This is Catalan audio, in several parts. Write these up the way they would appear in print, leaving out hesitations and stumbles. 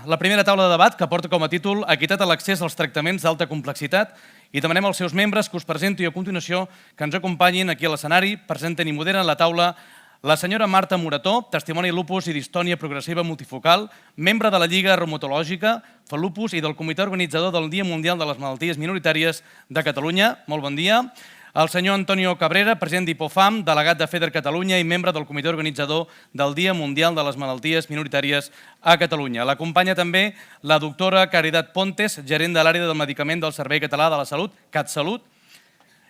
la primera taula de debat que porta com a títol Equitat a l'accés als tractaments d'alta complexitat i demanem als seus membres que us presento i a continuació que ens acompanyin aquí a l'escenari, presenten i moderen la taula la senyora Marta Morató, testimoni lupus i distònia progressiva multifocal, membre de la Lliga Reumatològica, Lupus i del Comitè Organitzador del Dia Mundial de les Malalties Minoritàries de Catalunya. Molt bon dia. El senyor Antonio Cabrera, president d'Hipofam, delegat de FEDER Catalunya i membre del Comitè Organitzador del Dia Mundial de les Malalties Minoritàries a Catalunya. L'acompanya també la doctora Caridad Pontes, gerent de l'àrea del medicament del Servei Català de la Salut, CatSalut,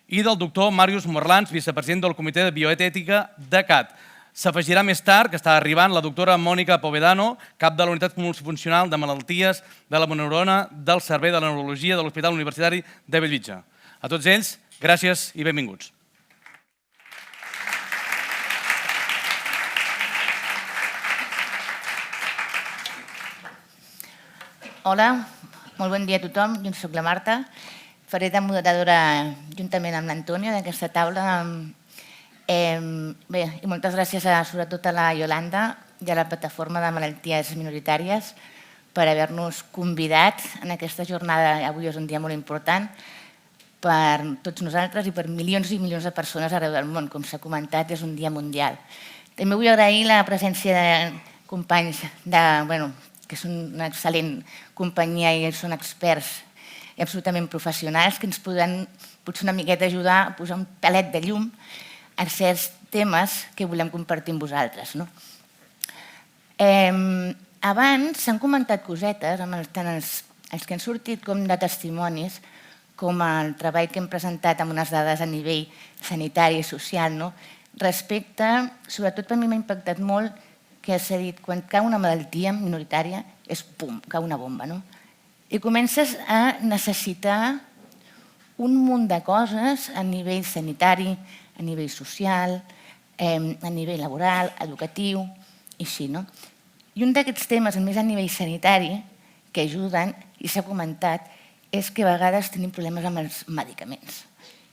i del doctor Màrius Morlans, vicepresident del Comitè de Bioètica de CAT. S'afegirà més tard, que està arribant, la doctora Mònica Povedano, cap de la Unitat Multifuncional de Malalties de la Neurona del Servei de la Neurologia de l'Hospital Universitari de Bellvitge. A tots ells, gràcies i benvinguts. Hola, molt bon dia a tothom. Jo soc la Marta. Faré de moderadora juntament amb l'Antonio d'aquesta taula. Bé, i moltes gràcies sobretot a la Yolanda i a la Plataforma de Malalties Minoritàries per haver-nos convidat en aquesta jornada. Avui és un dia molt important per tots nosaltres i per milions i milions de persones arreu del món. Com s'ha comentat, és un dia mundial. També vull agrair la presència de companys que són una excel·lent companyia i són experts i absolutament professionals que ens podran potser una miqueta ajudar a posar un pelet de llum a certs temes que volem compartir amb vosaltres. Abans s'han comentat cosetes, tant els que han sortit com de testimonis, com el treball que hem presentat amb unes dades a nivell sanitari i social, respecte, sobretot per mi m'ha impactat molt, que s'ha dit, quan cau una malaltia minoritària, és pum, cau una bomba, i comences a necessitar un munt de coses a nivell sanitari, a nivell social, a nivell laboral, educatiu, i així. I un d'aquests temes, més a nivell sanitari, que ajuden, i s'ha comentat, és que a vegades tenim problemes amb els medicaments.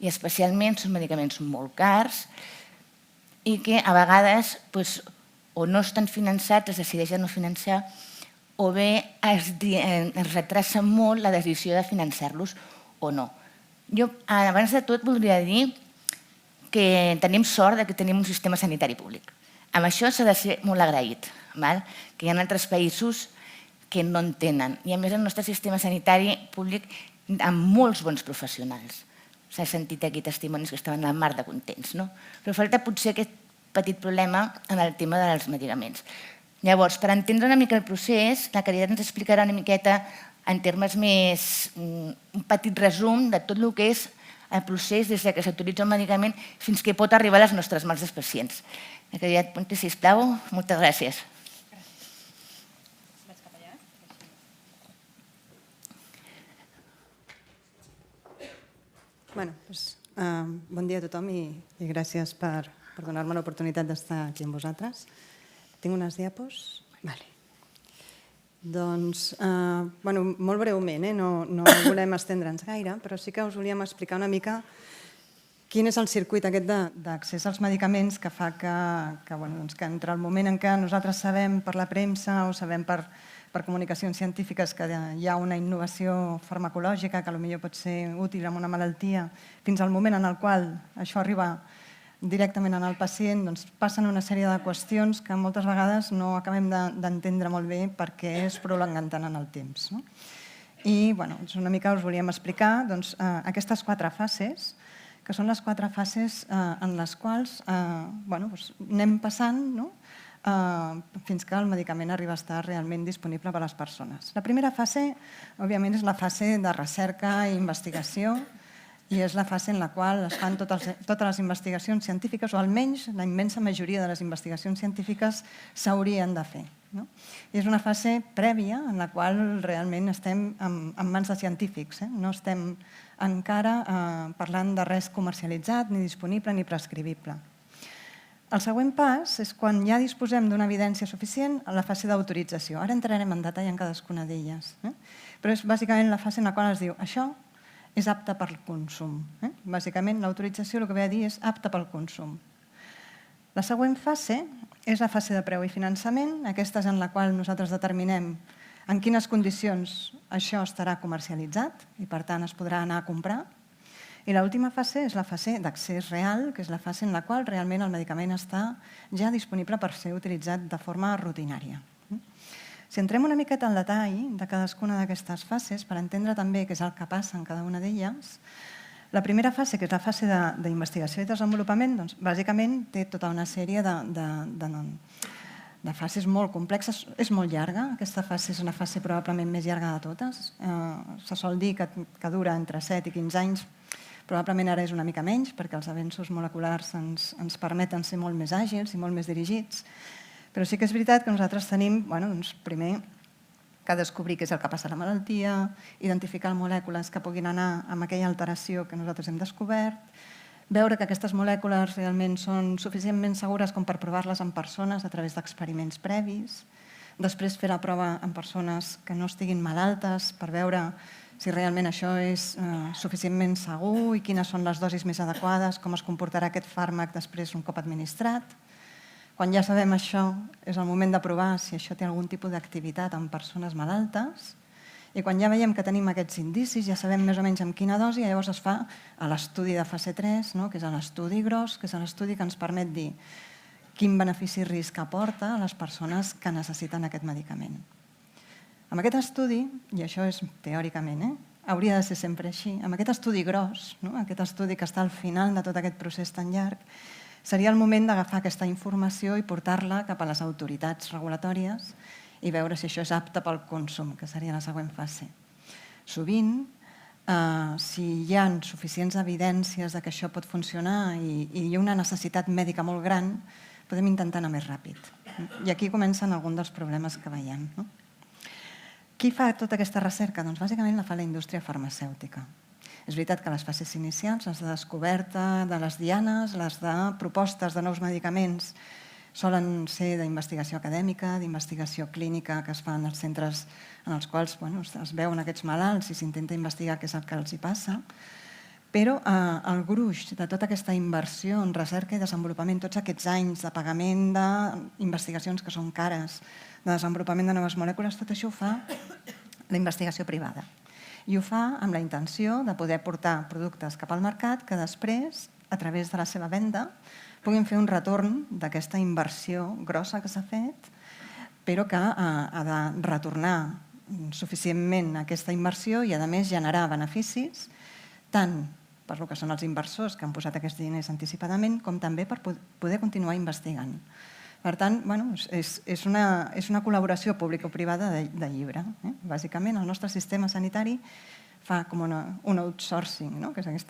I especialment són medicaments molt cars i que a vegades o no estan finançats, es decideix no finançar, o bé es retrassa molt la decisió de finançar-los o no. Jo, abans de tot, voldria dir que tenim sort que tenim un sistema sanitari públic. Amb això s'ha de ser molt agraït, que hi ha altres països que no en tenen. I a més el nostre sistema sanitari públic amb molts bons professionals. S'ha sentit aquí testimonis que estaven al mar de contents. Però falta potser aquest petit problema en el tema dels medicaments. Llavors, per entendre una mica el procés, la Caridad ens explicarà una miqueta en termes més, un petit resum de tot el que és el procés des que s'autoritza un medicament fins que pot arribar a les nostres mans dels pacients. La Caridad, sisplau, moltes gràcies. Bon dia a tothom i gràcies per donar-me l'oportunitat d'estar aquí amb vosaltres. Tinc unes diapos? Doncs, molt breument, no volem estendre'ns gaire, però sí que us volíem explicar una mica quin és el circuit aquest d'accés als medicaments que fa que entre el moment en què nosaltres sabem per la premsa o sabem per comunicacions científiques que hi ha una innovació farmacològica que potser pot ser útil en una malaltia, fins al moment en el qual això arriba directament al pacient, passen una sèrie de qüestions que moltes vegades no acabem d'entendre molt bé perquè es prolonguen tant en el temps. I una mica us volíem explicar aquestes 4 fases, que són les 4 fases en les quals anem passant fins que el medicament arriba a estar realment disponible per a les persones. La primera fase, òbviament, és la fase de recerca i investigació, i és la fase en la qual es fan totes les investigacions científiques, o almenys la immensa majoria de les investigacions científiques s'haurien de fer. És una fase prèvia en la qual realment estem en mans de científics. No estem encara parlant de res comercialitzat, ni disponible, ni prescribible. El següent pas és quan ja disposem d'una evidència suficient a la fase d'autorització. Ara entrarem en detall en cadascuna d'elles. Però és bàsicament la fase en la qual es diu això és apte per consum. Bàsicament, l'autorització el que ve a dir és apte pel consum. La següent fase és la fase de preu i finançament. Aquesta és en la qual nosaltres determinem en quines condicions això estarà comercialitzat i, per tant, es podrà anar a comprar. I l'última fase és la fase d'accés real, que és la fase en la qual realment el medicament està ja disponible per ser utilitzat de forma rutinària. Si entrem una miqueta en detall de cadascuna d'aquestes fases, per entendre també què és el que passa en cada una d'elles, la primera fase, que és la fase d'investigació i desenvolupament, doncs, bàsicament té tota una sèrie de fases molt complexes. És molt llarga, aquesta fase és una fase probablement més llarga de totes. Se sol dir que dura entre 7 i 15 anys, probablement ara és una mica menys, perquè els avenços moleculars ens permeten ser molt més àgils i molt més dirigits, però sí que és veritat que nosaltres tenim, primer, que descobrir què és el que passa a la malaltia, identificar molècules que puguin anar amb aquella alteració que nosaltres hem descobert, veure que aquestes molècules realment són suficientment segures com per provar-les en persones a través d'experiments previs, després fer la prova en persones que no estiguin malaltes per veure si realment això és suficientment segur i quines són les dosis més adequades, com es comportarà aquest fàrmac després un cop administrat. Quan ja sabem això, és el moment de provar si això té algun tipus d'activitat en persones malaltes, i quan ja veiem que tenim aquests indicis, ja sabem més o menys amb quina dosi, llavors es fa l'estudi de fase 3, que és l'estudi gros, que és l'estudi que ens permet dir quin benefici-risc aporta a les persones que necessiten aquest medicament. Amb aquest estudi, i això és teòricament, hauria de ser sempre així, amb aquest estudi gros, aquest estudi que està al final de tot aquest procés tan llarg, seria el moment d'agafar aquesta informació i portar-la cap a les autoritats regulatòries i veure si això és apte pel consum, que seria la següent fase. Sovint, si hi ha suficients evidències que això pot funcionar i hi ha una necessitat mèdica molt gran, podem intentar anar més ràpid. I aquí comencen alguns dels problemes que veiem. Qui fa tota aquesta recerca? Doncs bàsicament la fa la indústria farmacèutica. És veritat que les fases inicials, les de descoberta de les dianes, les de propostes de nous medicaments, solen ser d'investigació acadèmica, d'investigació clínica que es fan als centres en els quals es veuen aquests malalts i s'intenta investigar què és el que els hi passa. Però el gruix de tota aquesta inversió en recerca i desenvolupament, tots aquests anys de pagament d'investigacions que són cares, de desenvolupament de noves molècules, tot això ho fa la investigació privada. I ho fa amb la intenció de poder portar productes cap al mercat que després, a través de la seva venda, puguin fer un retorn d'aquesta inversió grossa que s'ha fet, però que ha de retornar suficientment aquesta inversió i, a més, generar beneficis, tant per lo que són els inversors que han posat aquests diners anticipadament, com també per poder continuar investigant. Per tant, és una col·laboració público-privada de lliure. Bàsicament, el nostre sistema sanitari fa com un outsourcing, que és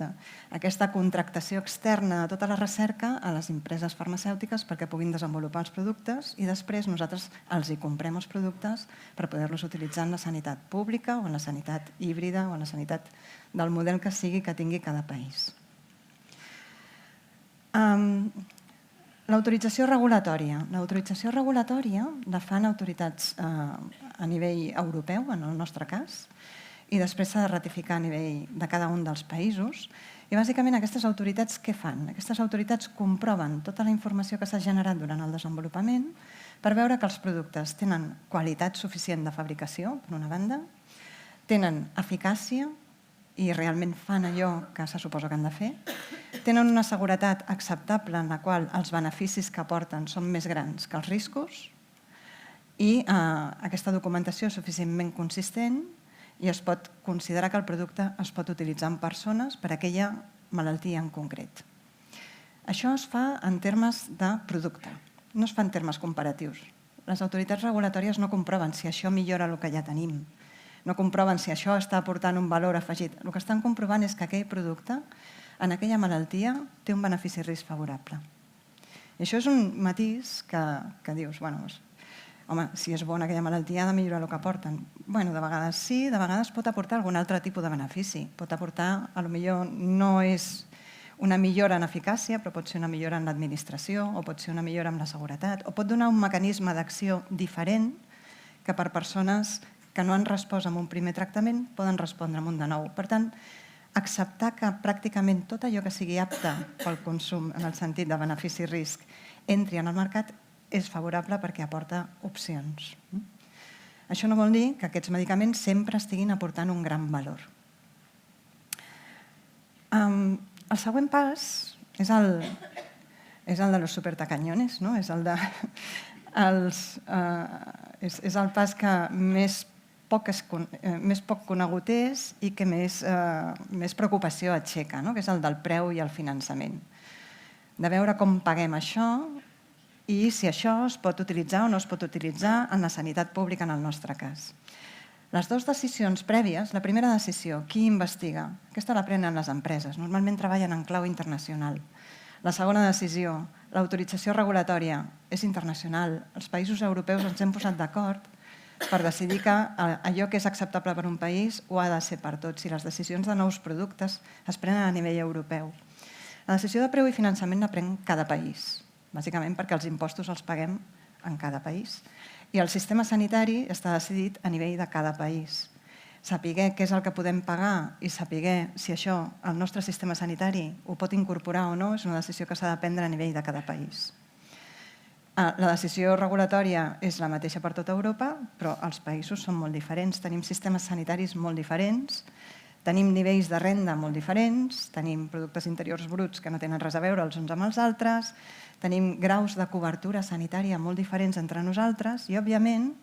aquesta contractació externa de tota la recerca a les empreses farmacèutiques perquè puguin desenvolupar els productes i després nosaltres els hi comprem els productes per poder-los utilitzar en la sanitat pública o en la sanitat híbrida o en la sanitat del model que sigui que tingui cada país. L'autorització regulatòria. L'autorització regulatòria la fan autoritats a nivell europeu, en el nostre cas, i després s'ha de ratificar a nivell de cada un dels països. I bàsicament aquestes autoritats què fan? Aquestes autoritats comproven tota la informació que s'ha generat durant el desenvolupament per veure que els productes tenen qualitat suficient de fabricació, per una banda, tenen eficàcia i realment fan allò que se suposa que han de fer, tenen una seguretat acceptable en la qual els beneficis que aporten són més grans que els riscos i aquesta documentació és suficientment consistent i es pot considerar que el producte es pot utilitzar en persones per a aquella malaltia en concret. Això es fa en termes de producte, no es fa en termes comparatius. Les autoritats regulatòries no comproven si això millora el que ja tenim, no comproven si això està aportant un valor afegit. El que estan comprovant és que aquell producte en aquella malaltia té un benefici-risc favorable. I això és un matís que dius, home, si és bona aquella malaltia ha de millorar el que aporten. De vegades sí, de vegades pot aportar algun altre tipus de benefici. Pot aportar, potser no és una millora en eficàcia, però pot ser una millora en l'administració o pot ser una millora en la seguretat o pot donar un mecanisme d'acció diferent que per persones que no han respost amb un primer tractament poden respondre amb un de nou. Per tant, acceptar que pràcticament tot allò que sigui apte pel consum en el sentit de benefici-risc entri en el mercat és favorable perquè aporta opcions. Això no vol dir que aquests medicaments sempre estiguin aportant un gran valor. El següent pas és el de los supertacañones, no? És el pas que més poc conegut és i que més preocupació aixeca, que és el del preu i el finançament. De veure com paguem això i si això es pot utilitzar o no es pot utilitzar en la sanitat pública en el nostre cas. Les dues decisions prèvies, la primera decisió, qui investiga? Aquesta la prenen les empreses, normalment treballen en clau internacional. La segona decisió, l'autorització regulatòria, és internacional. Els països europeus ens hem posat d'acord per decidir que allò que és acceptable per un país ho ha de ser per tots i les decisions de nous productes es prenen a nivell europeu. La decisió de preu i finançament la pren cada país, bàsicament perquè els impostos els paguem en cada país. I el sistema sanitari està decidit a nivell de cada país. Saber què és el que podem pagar i saber si això el nostre sistema sanitari ho pot incorporar o no és una decisió que s'ha de prendre a nivell de cada país. La decisió regulatòria és la mateixa per tota Europa, però els països són molt diferents, tenim sistemes sanitaris molt diferents, tenim nivells de renda molt diferents, tenim productes interiors bruts que no tenen res a veure els uns amb els altres, tenim graus de cobertura sanitària molt diferents entre nosaltres i, òbviament,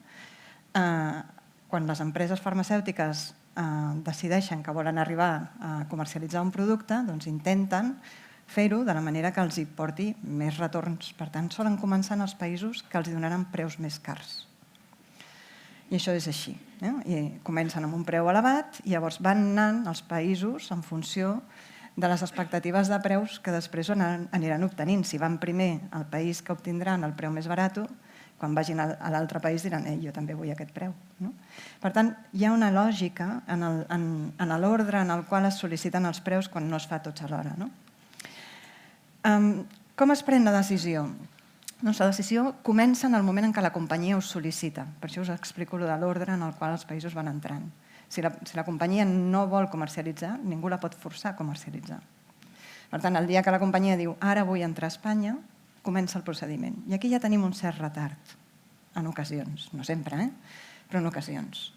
quan les empreses farmacèutiques decideixen que volen arribar a comercialitzar un producte, doncs intenten fer-ho de la manera que els hi porti més retorns. Per tant, solen començar en els països que els donaran preus més cars. I això és així. I comencen amb un preu elevat i llavors van anant els països en funció de les expectatives de preus que després aniran obtenint. Si van primer al país que obtindran el preu més barat, quan vagin a l'altre país diran jo també vull aquest preu. Per tant, hi ha una lògica en l'ordre en el qual es sol·liciten els preus quan no es fa tots alhora. Com es pren la decisió? La decisió comença en el moment en què la companyia us sol·licita. Per això us explico de l'ordre en el qual els països van entrant. Si la companyia no vol comercialitzar, ningú la pot forçar a comercialitzar. Per tant, el dia que la companyia diu ara vull entrar a Espanya, comença el procediment. I aquí ja tenim un cert retard, en ocasions. No sempre, però en ocasions.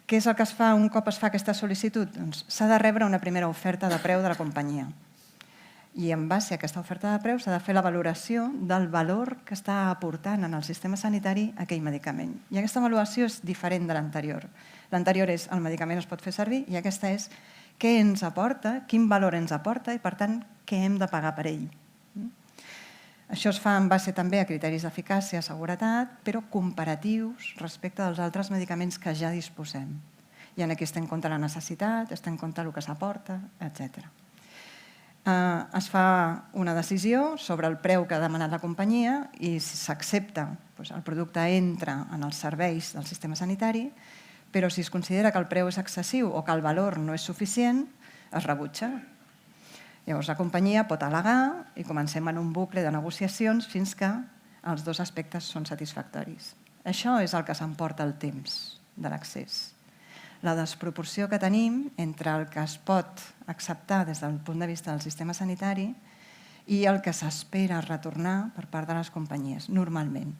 Què és el que es fa un cop es fa aquesta sol·licitud? S'ha de rebre una primera oferta de preu de la companyia. I en base a aquesta oferta de preu s'ha de fer la valoració del valor que està aportant en el sistema sanitari aquell medicament. I aquesta avaluació és diferent de l'anterior. L'anterior és el medicament es pot fer servir i aquesta és què ens aporta, quin valor ens aporta i, per tant, què hem de pagar per ell. Això es fa en base també a criteris d'eficàcia, seguretat, però comparatius respecte dels altres medicaments que ja disposem. I aquí es té en compte la necessitat, es té en compte el que s'aporta, etc. Es fa una decisió sobre el preu que ha demanat la companyia i si s'accepta, el producte entra en els serveis del sistema sanitari, però si es considera que el preu és excessiu o que el valor no és suficient, es rebutja. Llavors la companyia pot al·legar i comencem en un bucle de negociacions fins que els dos aspectes són satisfactoris. Això és el que s'emporta el temps de l'accés. La desproporció que tenim entre el que es pot acceptar des del punt de vista del sistema sanitari i el que s'espera retornar per part de les companyies, normalment.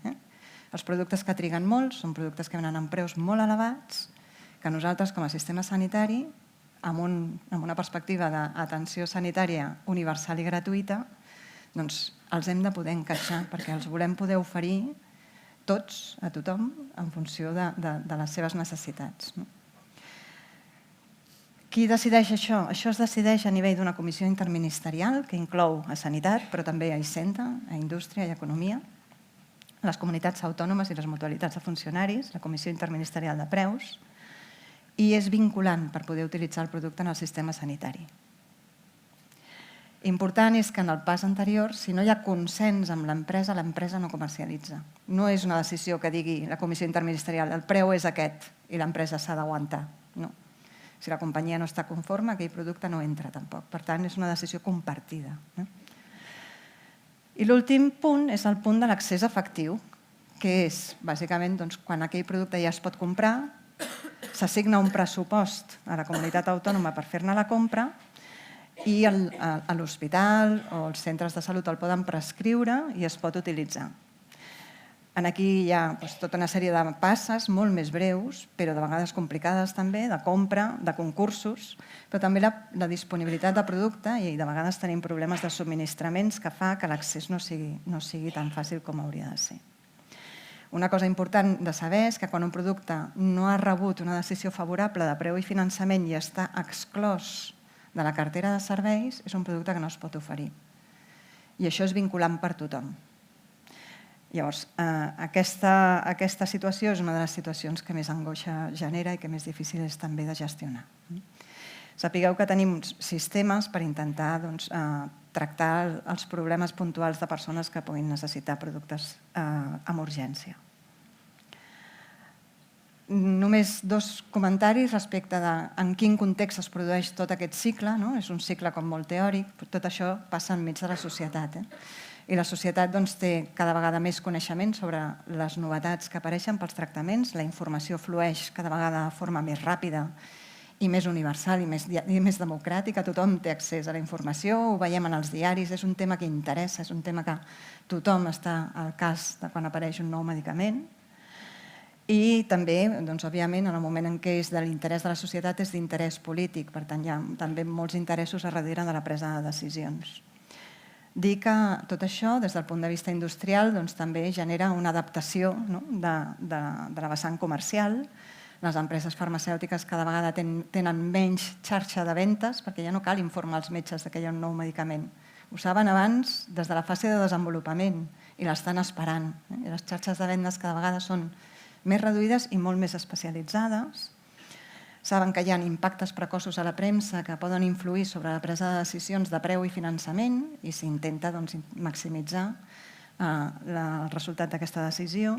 Els productes que triguen molt són productes que venen amb preus molt elevats que nosaltres, com a sistema sanitari, amb una perspectiva d'atenció sanitària universal i gratuïta, doncs els hem de poder encaixar perquè els volem poder oferir tots, a tothom, en funció de les seves necessitats. Qui decideix això? Això es decideix a nivell d'una comissió interministerial que inclou a Sanitat, però també a Hisenda, a Indústria i a Economia, les comunitats autònomes i les mutualitats de funcionaris, la Comissió Interministerial de Preus, i és vinculant per poder utilitzar el producte en el sistema sanitari. Important és que en el pas anterior, si no hi ha consens amb l'empresa, l'empresa no comercialitza. No és una decisió que digui la Comissió Interministerial el preu és aquest i l'empresa s'ha d'aguantar. No. Si la companyia no està conforme, aquell producte no entra tampoc. Per tant, és una decisió compartida. I l'últim punt és el punt de l'accés efectiu, que és, bàsicament, quan aquell producte ja es pot comprar, s'assigna un pressupost a la comunitat autònoma per fer-ne la compra i l'hospital o els centres de salut el poden prescriure i es pot utilitzar. Aquí hi ha tota una sèrie de passes molt més breus, però de vegades complicades també, de compra, de concursos, però també la disponibilitat de producte i de vegades tenim problemes de subministraments que fa que l'accés no sigui tan fàcil com hauria de ser. Una cosa important de saber és que quan un producte no ha rebut una decisió favorable de preu i finançament i està exclòs de la cartera de serveis, és un producte que no es pot oferir. I això és vinculant per tothom. Llavors, aquesta situació és una de les situacions que més angoixa genera i que més difícil és també de gestionar. Sapigueu que tenim sistemes per intentar tractar els problemes puntuals de persones que puguin necessitar productes amb urgència. Només 2 comentaris respecte de en quin context es produeix tot aquest cicle. És un cicle com molt teòric, però tot això passa enmig de la societat. I la societat té cada vegada més coneixement sobre les novetats que apareixen pels tractaments, la informació flueix cada vegada de forma més ràpida i més universal i més democràtica. Tothom té accés a la informació, ho veiem en els diaris, és un tema que interessa, és un tema que tothom està al cas de quan apareix un nou medicament. I també, òbviament, en el moment en què és de l'interès de la societat és d'interès polític, per tant hi ha també molts interessos a darrere de la presa de decisions. Dir que tot això, des del punt de vista industrial, també genera una adaptació de la vessant comercial. Les empreses farmacèutiques cada vegada tenen menys xarxa de ventes perquè ja no cal informar els metges que hi ha un nou medicament. Ho saben abans des de la fase de desenvolupament i l'estan esperant. I les xarxes de vendes cada vegada són més reduïdes i molt més especialitzades. Saben que hi ha impactes precoços a la premsa que poden influir sobre la presa de decisions de preu i finançament i s'intenta maximitzar el resultat d'aquesta decisió.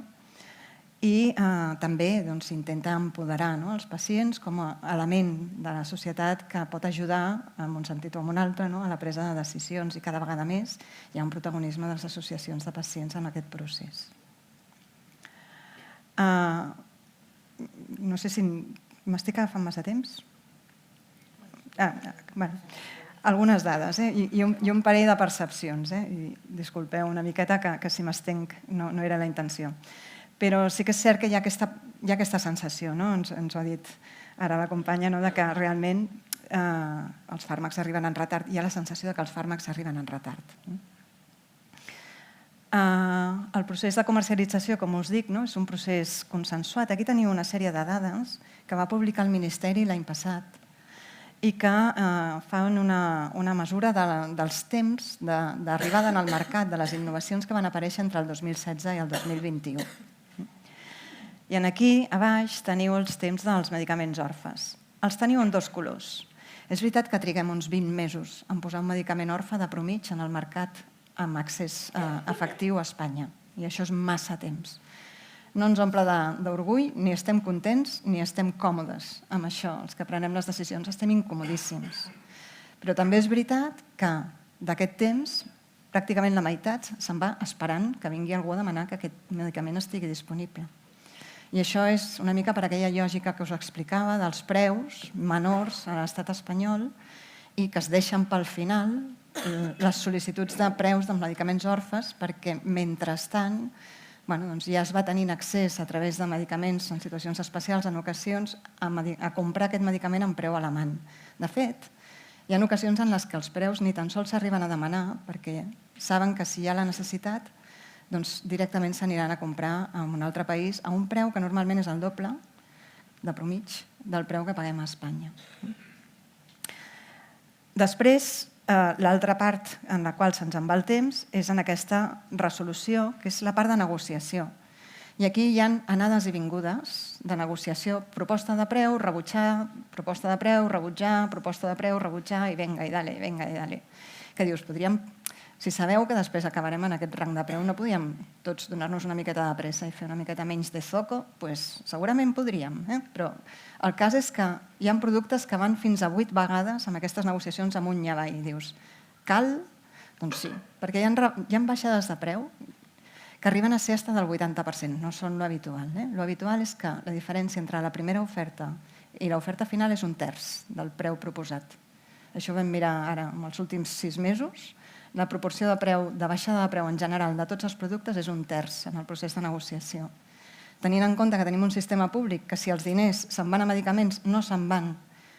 I també s'intenta empoderar els pacients com a element de la societat que pot ajudar, en un sentit o en un altre, a la presa de decisions i cada vegada més hi ha un protagonisme de les associacions de pacients en aquest procés. No sé si m'estic agafant massa temps. Algunes dades i un parell de percepcions. Disculpeu una miqueta que si m'estenc no era la intenció. Però sí que és cert que hi ha aquesta sensació, ens ho ha dit ara la companya, que realment els fàrmacs arriben en retard. Hi ha la sensació que els fàrmacs arriben en retard. El procés de comercialització, com us dic, és un procés consensuat. Aquí teniu una sèrie de dades que va publicar el Ministeri l'any passat i que fan una mesura dels temps d'arribada en el mercat de les innovacions que van aparèixer entre el 2016 i el 2021. I aquí, a baix, teniu els temps dels medicaments orfes. Els teniu en 2 colors. És veritat que triguem uns 20 mesos en posar un medicament orfe de mitjana en el mercat amb accés efectiu a Espanya. I això és massa temps. No ens omple d'orgull, ni estem contents ni estem còmodes amb això. Els que prenem les decisions estem incomodíssims. Però també és veritat que d'aquest temps, pràcticament la meitat se'n va esperant que vingui algú a demanar que aquest medicament estigui disponible. I això és una mica per aquella lògica que us explicava dels preus menors a l'estat espanyol i que es deixen pel final les sol·licituds de preus dels medicaments orfes perquè, mentrestant, ja es va tenint accés a través de medicaments en situacions especials, en ocasions, a comprar aquest medicament amb preu alemany. De fet, hi ha ocasions en les que els preus ni tan sols s'arriben a demanar perquè saben que si hi ha la necessitat directament s'aniran a comprar en un altre país a un preu que normalment és el doble, de mitjana, del preu que paguem a Espanya. Després, l'altra part en la qual se'ns en va el temps és en aquesta resolució, que és la part de negociació. I aquí hi ha anades i vingudes de negociació, proposta de preu, rebutjar, proposta de preu, rebutjar, proposta de preu, rebutjar, i venga, i dale, venga, i dale. Que dius, podríem... Si sabeu que després acabarem en aquest rang de preu, no podíem tots donar-nos una miqueta de pressa i fer una miqueta menys de zoco? Doncs segurament podríem, però el cas és que hi ha productes que van fins a 8 vegades amb aquestes negociacions amunt i avall. I dius, cal? Doncs sí, perquè hi ha baixades de preu que arriben a ser fins del 80%, no són l'habitual. L'habitual és que la diferència entre la primera oferta i l'oferta final és 1/3 del preu proposat. Això ho vam mirar ara en els últims 6 mesos. la proporció de baixada de preu en general de tots els productes és 1/3 en el procés de negociació. Tenint en compte que tenim un sistema públic que si els diners se'n van a medicaments no se'n van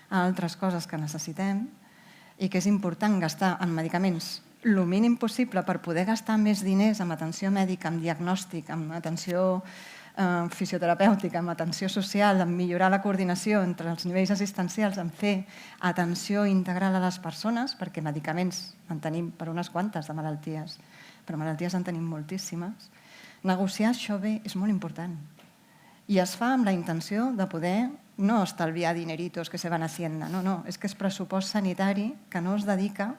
a altres coses que necessitem i que és important gastar en medicaments el mínim possible per poder gastar més diners en atenció mèdica, en diagnòstic, en atenció fisioterapèutica, en atenció social, en millorar la coordinació entre els nivells assistencials, en fer atenció integral a les persones, perquè medicaments en tenim per unes quantes de malalties, però malalties en tenim moltíssimes. Negociar això bé és molt important i es fa amb la intenció de poder no estalviar dineritos que se van a Hacienda, no, és que és pressupost sanitari que no es dedica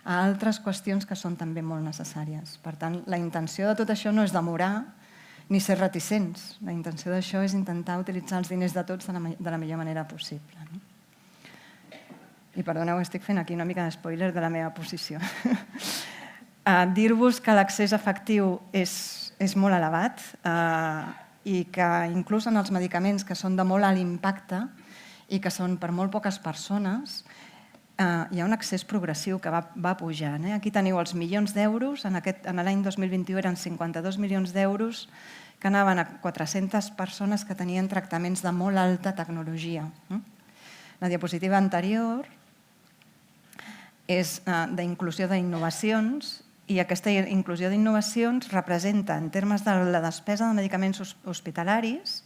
a altres qüestions que són també molt necessàries. Per tant, la intenció de tot això no és demorar ni ser reticents. La intenció d'això és intentar utilitzar els diners de tots de la millor manera possible. I perdoneu, estic fent aquí una mica d'espoiler de la meva posició. Dir-vos que l'accés efectiu és molt elevat i que inclús en els medicaments que són de molt alt impacte i que són per molt poques persones, hi ha un accés progressiu que va pujant. Aquí teniu els milions d'euros, en l'any 2021 eren 52 milions d'euros que anaven a 400 persones que tenien tractaments de molt alta tecnologia. La diapositiva anterior és d'inclusió d'innovacions i aquesta inclusió d'innovacions representa, en termes de la despesa de medicaments hospitalaris,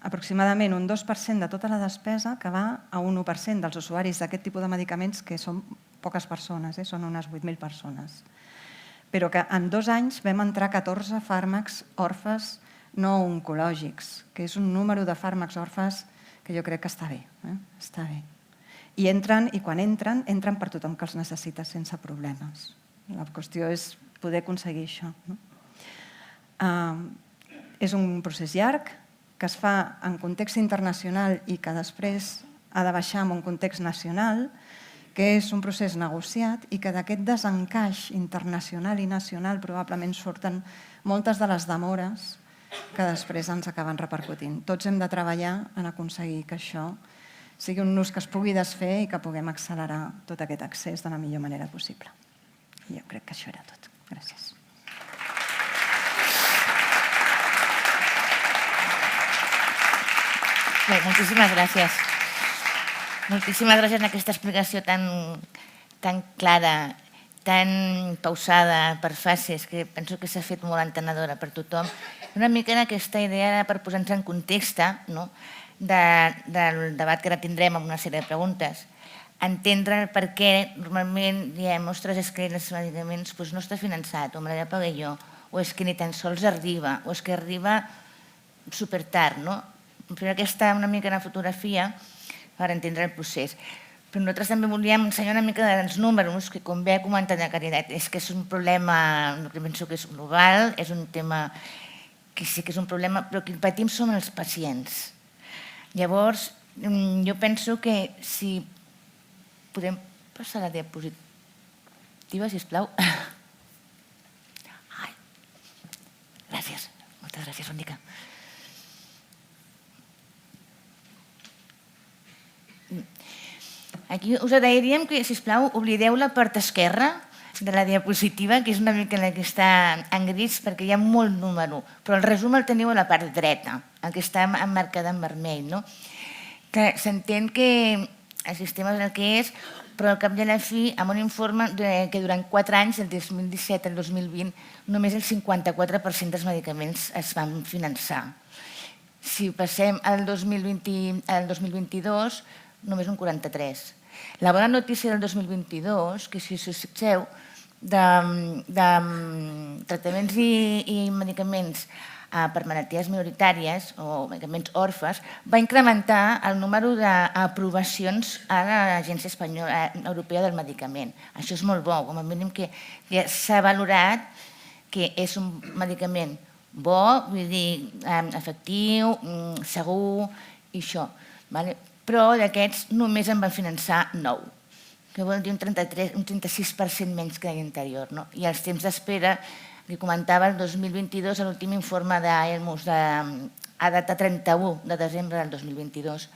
aproximadament un 2% de tota la despesa que va a un 1% dels usuaris d'aquest tipus de medicaments, que són poques persones, són unes 8.000 persones. Però que en 2 anys vam entrar 14 fàrmacs orfes no oncològics, que és un número de fàrmacs orfes que jo crec que està bé. Està bé. I quan entren per tothom que els necessita sense problemes. La qüestió és poder aconseguir això. És un procés llarg, que es fa en context internacional i que després ha de baixar en un context nacional, que és un procés negociat i que d'aquest desencaix internacional i nacional probablement surten moltes de les demores que després ens acaben repercutint. Tots hem de treballar en aconseguir que això sigui un nus que es pugui desfer i que puguem accelerar tot aquest accés de la millor manera possible. I jo crec que això era tot. Gràcies. Bé, moltíssimes gràcies. Moltíssimes gràcies en aquesta explicació tan clara, tan pausada per fases, que penso que s'ha fet molt entenedora per tothom. Una mica en aquesta idea per posar-nos en context del debat que ara tindrem amb una sèrie de preguntes. Entendre per què normalment diem, ostres, és que els medicaments no està finançat, o me l'he de pagar jo, o és que ni tan sols arriba, o és que arriba supertard, no? Fer aquesta una mica una fotografia per entendre el procés. Però nosaltres també volíem ensenyar una mica dels números, que com bé ha comentat la Caritat, és que és un problema, no penso que és global, és un tema que sí que és un problema, però que patim som els pacients. Llavors, jo penso que si podem passar la diapositiva, sisplau. Gràcies, moltes gràcies, Ònica. Aquí us agrairíem que, sisplau, oblideu la part esquerra de la diapositiva, que és una mica la que està en gris perquè hi ha molt número, però el resum el teniu a la part dreta, el que està emmarcada en vermell. Que s'entén que el sistema és el que és, però al cap i a la fi, amb un informe que durant 4 anys, del 2017 al 2020, només el 54% dels medicaments es van finançar. Si passem al 2022, només un 43%. La bona notícia del 2022, que si us fixeu, de tractaments i medicaments per malalties minoritàries o medicaments orfes, va incrementar el número d'aprovacions a l'Agència Europea del Medicament. Això és molt bo, com a mínim que s'ha valorat que és un medicament bo, vull dir, efectiu, segur i això. Però d'aquests només en van finançar 9, que vol dir un 36% menys que l'any anterior. I els temps d'espera, li comentava, el 2022, l'últim informe d'Elmus, a data 31 de desembre del 2022,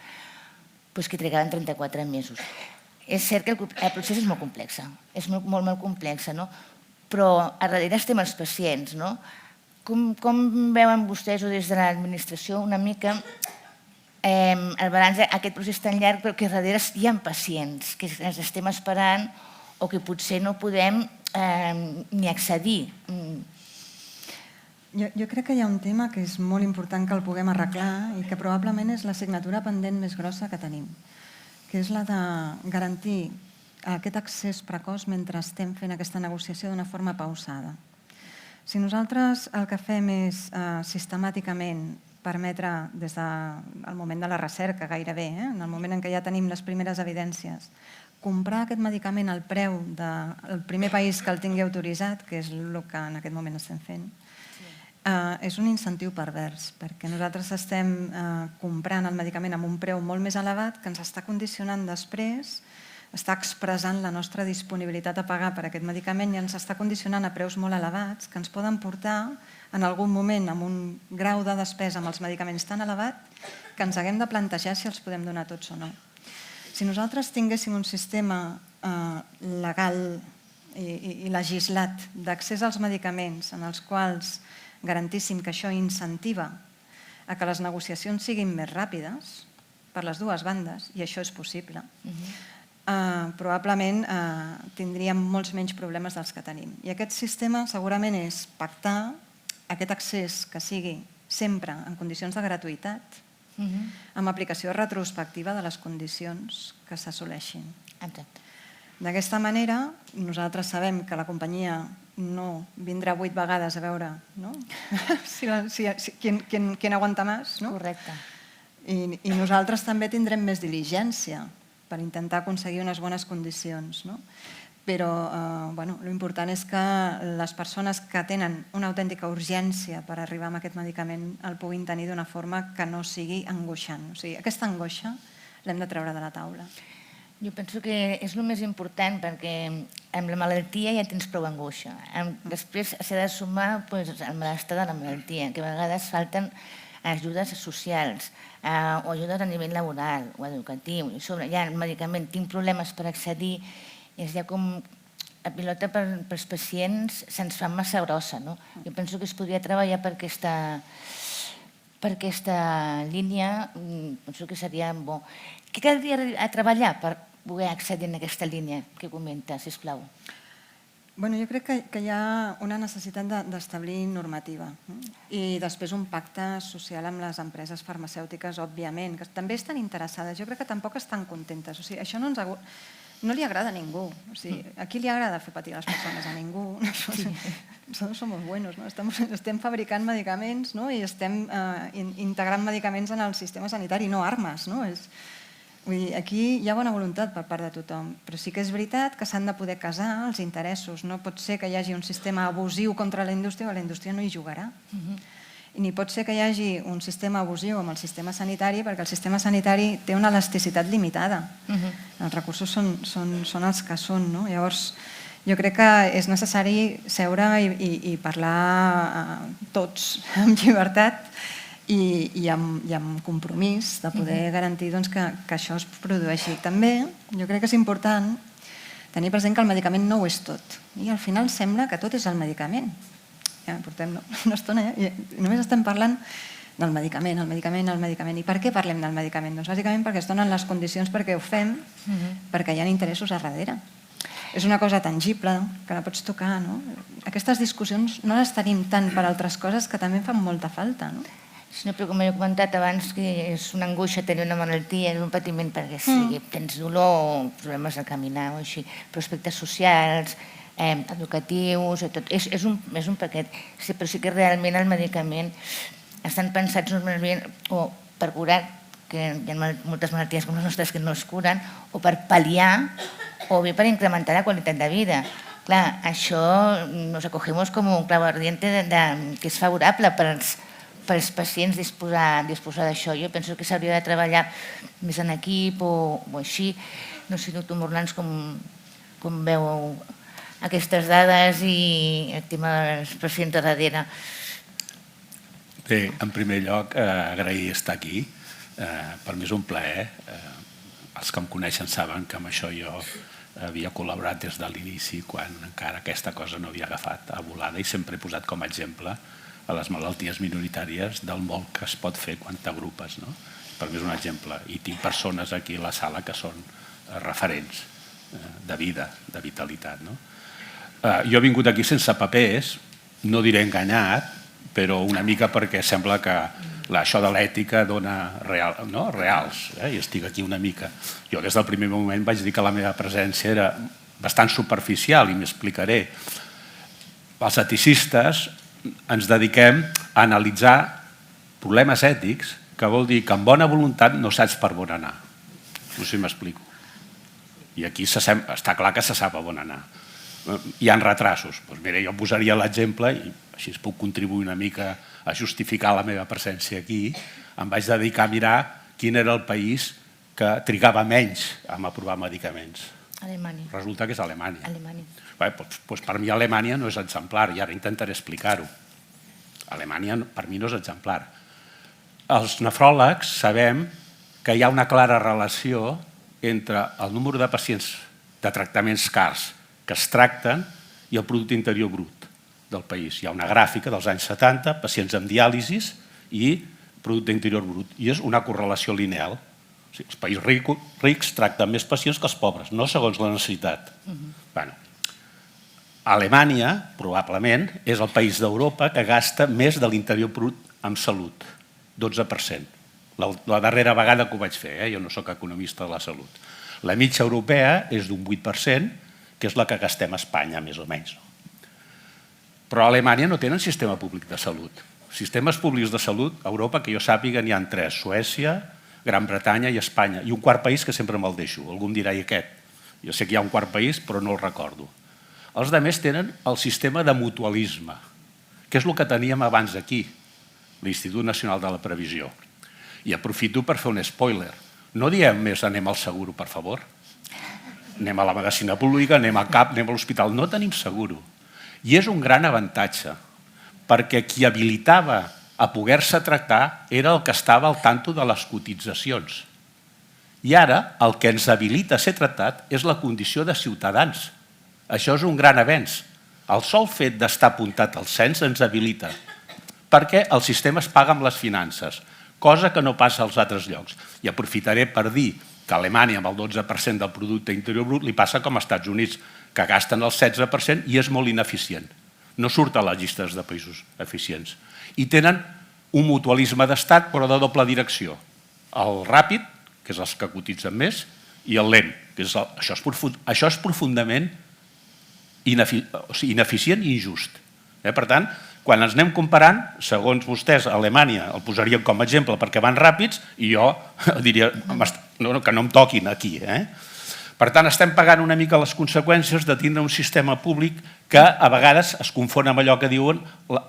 que trigaven 34 mesos. és cert que el procés és molt complex, és molt complex, no? Però a darrere estem els pacients, no? Com veuen vostès o des de l'administració una mica el balanç d'aquest procés tan llarg, però que darrere hi ha pacients que ens estem esperant o que potser no podem ni accedir? Jo crec que hi ha un tema que és molt important que el puguem arreglar i que probablement és l'assignatura pendent més grossa que tenim, que és la de garantir aquest accés precoç mentre estem fent aquesta negociació d'una forma pausada. Si nosaltres el que fem és sistemàticament permetre des del moment de la recerca gairebé, en el moment en què ja tenim les primeres evidències, comprar aquest medicament al preu del primer país que el tingui autoritzat, que és el que en aquest moment estem fent, és un incentiu pervers, perquè nosaltres estem comprant el medicament amb un preu molt més elevat que ens està condicionant després, està expressant la nostra disponibilitat a pagar per aquest medicament i ens està condicionant a preus molt elevats que ens poden portar en algun moment amb un grau de despesa amb els medicaments tan elevat que ens haguem de plantejar si els podem donar tots o no. Si nosaltres tinguéssim un sistema legal i legislat d'accés als medicaments en els quals garantíssim que això incentiva a que les negociacions siguin més ràpides per les dues bandes, i això és possible, probablement tindríem molts menys problemes dels que tenim. I aquest sistema segurament és pactar aquest accés que sigui sempre en condicions de gratuïtat, amb aplicació retrospectiva de les condicions que s'assoleixin. D'aquesta manera, nosaltres sabem que la companyia no vindrà 8 vegades a veure quién aguanta més. Correcte. I nosaltres també tindrem més diligència per intentar aconseguir unes bones condicions. Però l'important és que les persones que tenen una autèntica urgència per arribar a aquest medicament el puguin tenir d'una forma que no sigui angoixant. O sigui, aquesta angoixa l'hem de treure de la taula. Jo penso que és el més important perquè amb la malaltia ja tens prou angoixa. Després s'ha de sumar el malestar de la malaltia, que a vegades falten ajudes socials o ajudes a nivell laboral o educatiu. I sobre ja el medicament, tinc problemes per accedir, és ja com la pilota pels pacients se'ns fa massa grossa. Jo penso que es podria treballar per aquesta línia, penso que seria bo. Què caldria treballar per poder accedir a aquesta línia que comenta, sisplau? Jo crec que hi ha una necessitat d'establir normativa i després un pacte social amb les empreses farmacèutiques, òbviament, que també estan interessades. Jo crec que tampoc estan contentes. Això no li agrada a ningú. A qui li agrada fer patir les persones? A ningú. Nosotros somos buenos. Estem fabricant medicaments i estem integrant medicaments en el sistema sanitari, no armes. Aquí hi ha bona voluntat per part de tothom, però sí que és veritat que s'han de poder casar els interessos. No pot ser que hi hagi un sistema abusiu contra la indústria o la indústria no hi jugarà. Ni pot ser que hi hagi un sistema abusiu amb el sistema sanitari perquè el sistema sanitari té una elasticitat limitada. Els recursos són els que són. Llavors, jo crec que és necessari seure i parlar tots amb llibertat i amb compromís de poder garantir que això es produeixi. També jo crec que és important tenir present que el medicament no ho és tot. I al final sembla que tot és el medicament. Ja portem una estona i només estem parlant del medicament, el medicament. I per què parlem del medicament? Doncs bàsicament perquè es donen les condicions perquè ho fem, perquè hi ha interessos a darrere. És una cosa tangible que la pots tocar. Aquestes discussions no les tenim tant per altres coses que també fan molta falta. Sí, però com he comentat abans, que és una angoixa tenir una malaltia, és un patiment perquè si tens dolor, problemes de caminar o així, però aspectes socials, educatius, és un paquet. Però sí que realment el medicament estan pensats normalment o per curar, que hi ha moltes malalties com les nostres que no es curen, o per pal·liar o bé per incrementar la qualitat de vida. Clar, això nos acogemos com un clavo ardiente que és favorable per als pacients disposar d'això. Jo penso que s'hauria de treballar més en equip o així. No sé, doctor Morlans, com veu aquestes dades i el tema dels pacients de darrere. Bé, en primer lloc, agrair estar aquí. Per mi és un plaer els que em coneixen saben que amb això jo havia col·laborat des de l'inici quan encara aquesta cosa no havia agafat a volada i sempre he posat com a exemple a les malalties minoritàries del molt que es pot fer quan t'agrupes. Per mi és un exemple. I tinc persones aquí a la sala que són referents de vida, de vitalitat. Jo he vingut aquí sense papers, no diré enganyat, però una mica perquè sembla que això de l'ètica dona reals, i estic aquí una mica. Jo des del primer moment vaig dir que la meva presència era bastant superficial i m'explicaré. Els eticistes ens dediquem a analitzar problemes ètics, que vol dir que amb bona voluntat no saps per on anar. No sé si m'explico. I aquí està clar que se sap a on anar. Hi ha retrasos. Mira, jo posaria l'exemple, i així es puc contribuir una mica a justificar la meva presència aquí. Em vaig dedicar a mirar quin era el país que trigava menys a aprovar medicaments. Alemanya. Resulta que és Alemanya. Alemanya. Per mi Alemanya no és exemplar, i ara intentaré explicar-ho. Alemanya per mi no és exemplar. Els nefròlegs sabem que hi ha una clara relació entre el número de pacients de tractaments cars que es tracten i el producte interior brut del país. Hi ha una gràfica dels anys 70, pacients amb diàlisis i producte interior brut, i és una correlació lineal. Els països rics tracten més pacients que els pobres, no segons la necessitat. Alemanya, probablement, és el país d'Europa que gasta més de l'interior brut en salut, 12%. La darrera vegada que ho vaig fer, jo no soc economista de la salut. La mitja europea és d'un 8%, que és la que gastem a Espanya, més o menys. Però a Alemanya no tenen sistema públic de salut. Sistemes públics de salut, a Europa, que jo sàpiga, n'hi ha 3, Suècia, Gran Bretanya i Espanya. I un quart país que sempre me'l deixo. Algú em dirà, i aquest? Jo sé que hi ha un quart país, però no el recordo. Els altres tenen el sistema de mutualisme, que és el que teníem abans aquí, l'Institut Nacional de la Previsió. I aprofito per fer un spoiler. No diem més anem al seguro, per favor. Anem a la medicina pública, anem al CAP, anem a l'hospital. No tenim seguro. I és un gran avantatge, perquè qui habilitava a poder-se tractar era el que estava al tanto de les cotitzacions. I ara el que ens habilita a ser tractat és la condició de ciutadans. Això és un gran avenç. El sol fet d'estar apuntat al cens ens habilita, perquè el sistema es paga amb les finances, cosa que no passa als altres llocs. I aprofitaré per dir que a Alemanya, amb el 12% del producte interior brut, li passa com als Estats Units, que gasten el 16% i és molt ineficient. No surt a les llistes de països eficients. I tenen un mutualisme d'estat, però de doble direcció. El ràpid, que és els que cotitzen més, i el lent, que això és profundament ineficient i injust. Per tant, quan ens anem comparant, segons vostès, Alemanya el posarien com a exemple perquè van ràpids i jo diria que no em toquin aquí. Per tant, estem pagant una mica les conseqüències de tindre un sistema públic que a vegades es confon amb allò que diuen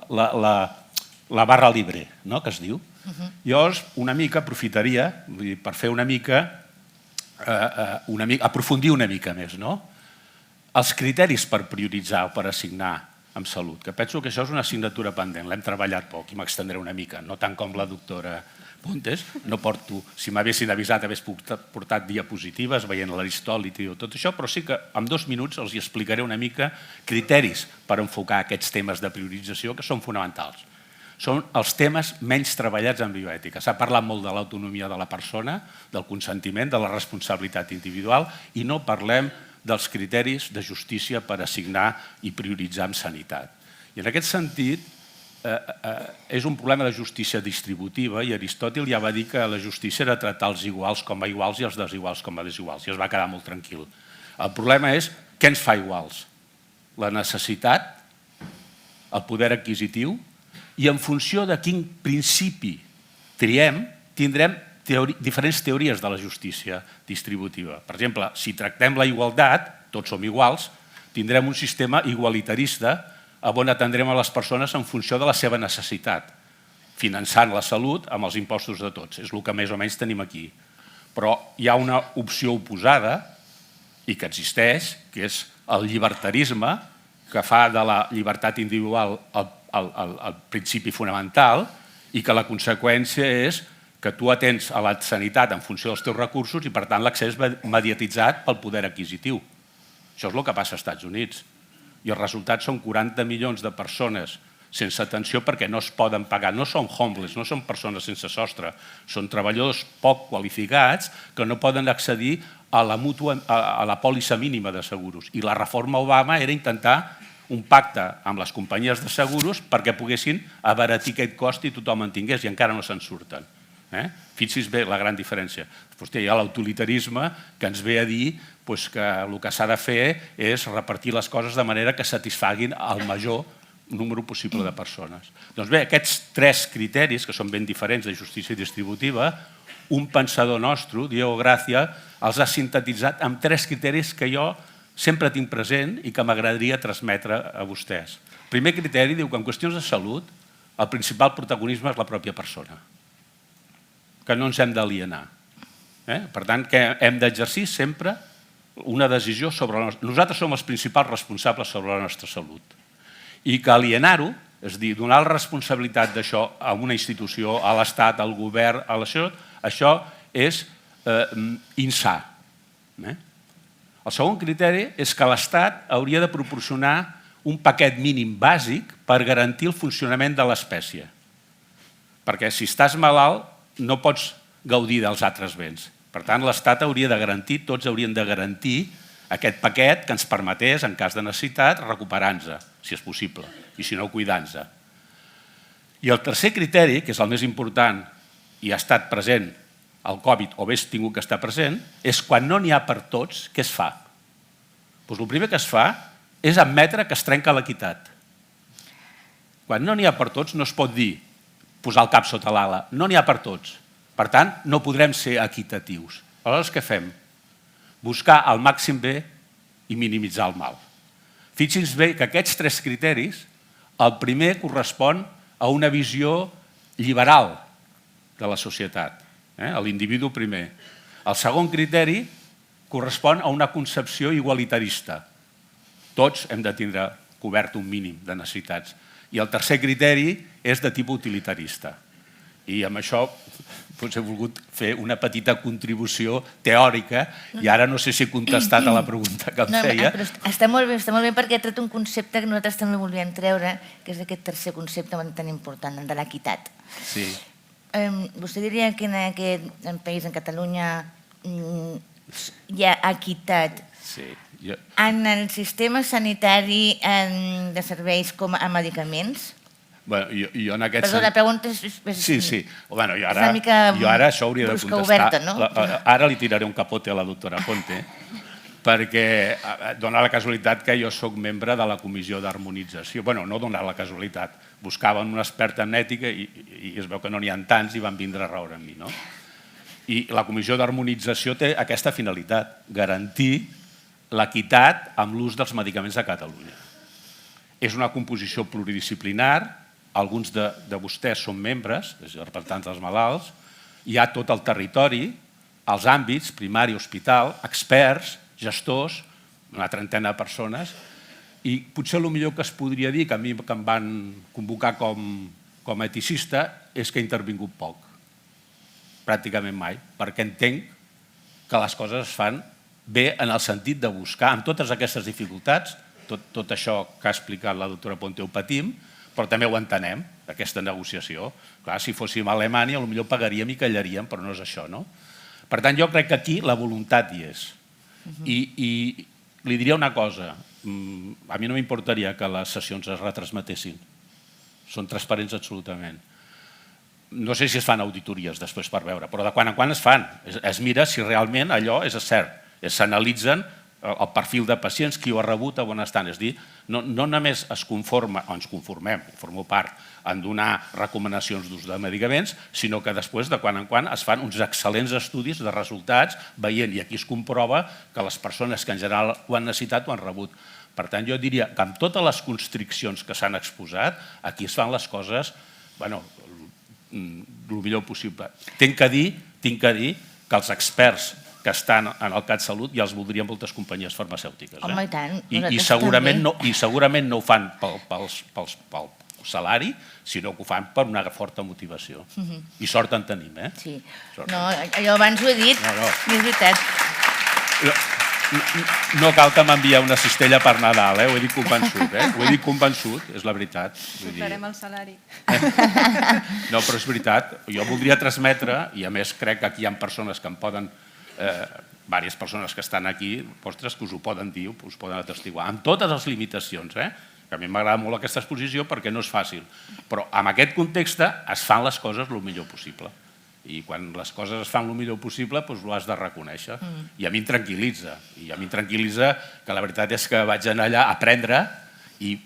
la barra libre, que es diu. Jo una mica aprofitaria per fer una mica, aprofundir una mica més, els criteris per prioritzar o per assignar en salut, que penso que això és una assignatura pendent, l'hem treballat poc i m'extendré una mica, no tant com la doctora Pontes, no porto, si m'haguessin avisat hagués portat diapositives veient l'Aristòlit i tot això, però sí que en 2 minuts els explicaré una mica criteris per enfocar aquests temes de priorització que són fonamentals. Són els temes menys treballats en bioètica. S'ha parlat molt de l'autonomia de la persona, del consentiment, de la responsabilitat individual i no parlem dels criteris de justícia per assignar i prioritzar en sanitat. I en aquest sentit, és un problema de justícia distributiva i Aristòtil ja va dir que la justícia era tractar els iguals com a iguals i els desiguals com a desiguals i es va quedar molt tranquil. El problema és què ens fa iguals? La necessitat, el poder adquisitiu i en funció de quin principi triem tindrem diferents teories de la justícia distributiva. Per exemple, si tractem la igualtat, tots som iguals, tindrem un sistema igualitarista on atendrem a les persones en funció de la seva necessitat, finançant la salut amb els impostos de tots. És el que més o menys tenim aquí. Però hi ha una opció oposada i que existeix, que és el llibertarisme, que fa de la llibertat individual el principi fonamental i que la conseqüència és que tu atens a la sanitat en funció dels teus recursos i, per tant, l'accés mediatitzat pel poder adquisitiu. Això és el que passa als Estats Units. I els resultats són 40 milions de persones sense atenció perquè no es poden pagar. No són homeless, no són persones sense sostre, són treballadors poc qualificats que no poden accedir a la pòlissa mínima de seguros. I la reforma Obama era intentar un pacte amb les companyies de seguros perquè poguessin abaratir aquest cost i tothom en tingués, i encara no se'n surten. Fixi's bé la gran diferència. Hi ha l'autoritarisme que ens ve a dir que el que s'ha de fer és repartir les coses de manera que satisfaguin el major número possible de persones. Doncs bé, aquests 3 criteris, que són ben diferents de justícia distributiva, un pensador nostre, Diego Gracia, els ha sintetitzat amb 3 criteris que jo sempre tinc present i que m'agradaria transmetre a vostès. El primer criteri diu que en qüestions de salut el principal protagonisme és la pròpia persona, que no ens hem d'alienar. Per tant, que hem d'exercir sempre una decisió sobre la nostra... Nosaltres som els principals responsables sobre la nostra salut. I que alienar-ho, és a dir, donar la responsabilitat d'això a una institució, a l'Estat, al govern, això és insà. El segon criteri és que l'Estat hauria de proporcionar un paquet mínim bàsic per garantir el funcionament de l'espècie. Perquè si estàs malalt no pots gaudir dels altres béns. Per tant, l'Estat hauria de garantir, tots haurien de garantir aquest paquet que ens permetés, en cas de necessitat, recuperar-nos, si és possible, i si no, cuidar-nos. I el tercer criteri, que és el més important i ha estat present el Covid, o bé tingut que estar present, és quan no n'hi ha per tots, què es fa? Doncs el primer que es fa és admetre que es trenca l'equitat. Quan no n'hi ha per tots no es pot dir posar el cap sota l'ala, no n'hi ha per tots. Per tant, no podrem ser equitatius. Aleshores, què fem? Buscar el màxim bé i minimitzar el mal. Fixin-se bé que aquests 3 criteris, el primer correspon a una visió liberal de la societat, a l'individu primer. El segon criteri correspon a una concepció igualitarista. Tots hem de tindre cobert un mínim de necessitats. I el tercer criteri és de tipus utilitarista. I amb això he volgut fer una petita contribució teòrica i ara no sé si he contestat a la pregunta que em feia. Està molt bé perquè ha tret un concepte que nosaltres també volíem treure, que és aquest tercer concepte tan important, el de l'equitat. Sí. Vostè diria que en aquest país, en Catalunya, hi ha equitat en el sistema sanitari de serveis com a medicaments? Jo en aquest Perdó, la pregunta és... Sí. Jo ara això hauria de contestar. Ara li tiraré un capote a la doctora Ponte, perquè dona la casualitat que jo soc membre de la comissió d'harmonització. Bé, no dona la casualitat. Buscaven un expert en ètica i es veu que no n'hi ha tants i van vindre a raure amb mi. I la comissió d'harmonització té aquesta finalitat, garantir l'equitat amb l'ús dels medicaments a Catalunya. És una composició pluridisciplinar, alguns de vostès són membres, els representants dels malalts, hi ha tot el territori, els àmbits, primari, hospital, experts, gestors, una trentena de persones, i potser el millor que es podria dir, que a mi que em van convocar com a eticista, és que he intervingut poc, pràcticament mai, perquè entenc que les coses es fan bé en el sentit de buscar, amb totes aquestes dificultats, tot això que ha explicat la doctora Ponte ho patim, però també ho entenem, aquesta negociació. Clar, si fóssim a Alemanya, potser pagaríem i callaríem, però no és això, no? Per tant, jo crec que aquí la voluntat hi és. I li diria una cosa, a mi no m'importaria que les sessions es retransmetessin. Són transparents absolutament. No sé si es fan auditories després per veure, però de quan en quan es fan. Es mira si realment allò és cert. S'analitzen el perfil de pacients, qui ho ha rebut, on estan. És a dir, no només ens conformem, formo part, en donar recomanacions d'ús de medicaments, sinó que després, de quan en quan, es fan uns excel·lents estudis de resultats, veient, i aquí es comprova que les persones que en general ho han necessitat ho han rebut. Per tant, jo diria que amb totes les constriccions que s'han exposat, aquí es fan les coses, el millor possible. Tinc que dir que els experts que estan en el CatSalut ja els voldrien moltes companyies farmacèutiques. Home, i tant. I segurament no ho fan salari, sinó que ho fan per una forta motivació. I sort en tenim, eh? Sí. No, jo abans ho he dit, i és veritat. No cal que m'enviï una cistella per Nadal, ho he dit convençut, Ho he dit convençut, és la veritat. Sortarem el salari. No, però és veritat. Jo voldria transmetre, i a més crec que aquí hi ha persones que em poden, diverses persones que estan aquí, ostres, que us ho poden dir, us poden atestiguar, amb totes les limitacions, que a mi m'agrada molt aquesta exposició perquè no és fàcil. Però en aquest context es fan les coses el millor possible. I quan les coses es fan el millor possible, doncs ho has de reconèixer. I a mi em tranquil·litza. I a mi em tranquil·litza que la veritat és que vaig anar allà a aprendre i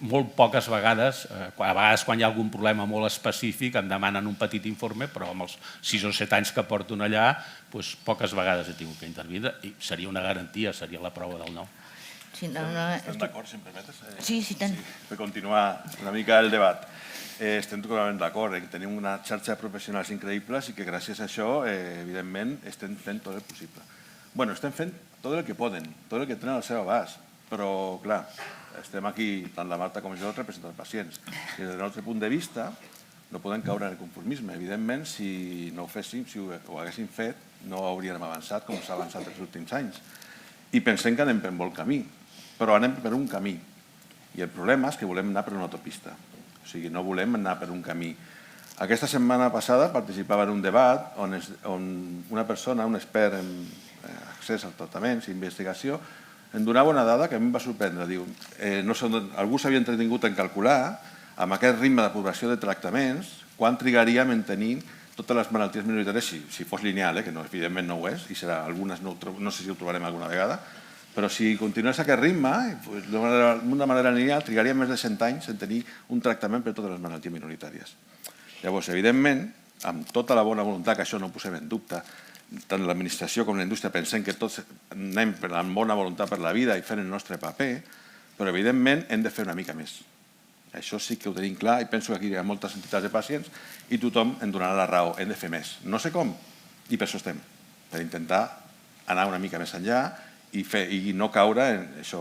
molt poques vegades, a vegades quan hi ha algun problema molt específic em demanen un petit informe, però amb els 6 o 7 anys que porto allà, doncs poques vegades he tingut que intervindre i seria una garantia, seria la prova del no. Estem d'acord, si em permetes? Sí, tant. Per continuar una mica el debat. Estem totalment d'acord, tenim una xarxa de professionals increïbles i que gràcies a això, evidentment, estem fent tot el possible. Bueno, estem fent tot el que poden, tot el que tenen al seu abast, però, clar, estem aquí, tant la Marta com jo, representant pacients. I des del nostre punt de vista, no podem caure en el conformisme. Evidentment, si no ho féssim, si ho haguéssim fet, no hauríem avançat com s'ha avançat els últims anys. I pensem que anem per un bon camí, però anem per un camí. I el problema és que volem anar per una autopista. O sigui, no volem anar per un camí. Aquesta setmana passada participava en un debat on una persona, un expert en accés als tractaments i investigació, em donava una dada que a mi em va sorprendre. Diu, algú s'havia entretingut en calcular, amb aquest ritme de població de tractaments, quan trigaríem en tenir totes les malalties minoritàries, si fos lineal, que evidentment no ho és, i serà algunes, no sé si ho trobarem alguna vegada, però si continués aquest ritme, d'una manera lineal, trigaríem més de 100 anys en tenir un tractament per a totes les malalties minoritàries. Llavors, evidentment, amb tota la bona voluntat, que això no ho posem en dubte, tant l'administració com la indústria pensem que tots anem amb bona voluntat per la vida i fent el nostre paper, però evidentment hem de fer una mica més. Això sí que ho tenim clar i penso que aquí hi ha moltes entitats de pacients i tothom em donarà la raó, hem de fer més. No sé com, i per això estem, per intentar anar una mica més enllà i no caure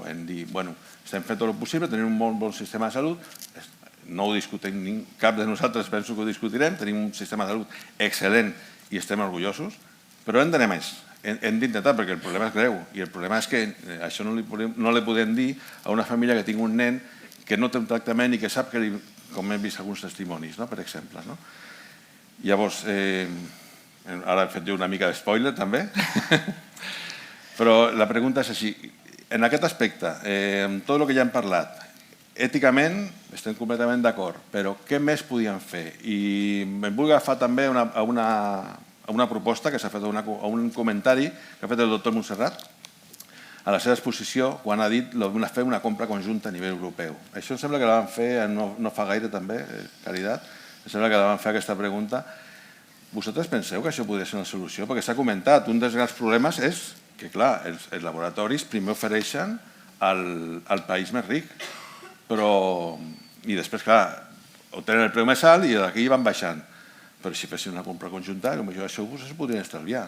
en dir, bueno, estem fent tot el possible, tenim un molt bon sistema de salut, no ho discutim, cap de nosaltres penso que ho discutirem, tenim un sistema de salut excel·lent i estem orgullosos, però hem d'anar més, hem d'intentar, perquè el problema és greu, i el problema és que això no li podem dir a una família que tingui un nen que no té un tractament i que sap que, com hem vist alguns testimonis, per exemple. Llavors, ara he fet jo una mica de spoiler també, però la pregunta és així. En aquest aspecte, amb tot el que ja hem parlat, èticament estem completament d'acord, però què més podíem fer? I em vull agafar també a una proposta que s'ha fet, a un comentari que ha fet el doctor Montserrat a la seva exposició quan ha dit fer una compra conjunta a nivell europeu. Això em sembla que la van fer no fa gaire també, Caritat, em sembla que la van fer aquesta pregunta. Vosaltres penseu que això podria ser una solució? Perquè s'ha comentat, un dels grans problemes és que, clar, els laboratoris primer ofereixen al país més ric, i després, clar, obtenen el preu més alt i d'aquí van baixant. Però si fessin una compra conjunta, potser això s'ho podrien estalviar.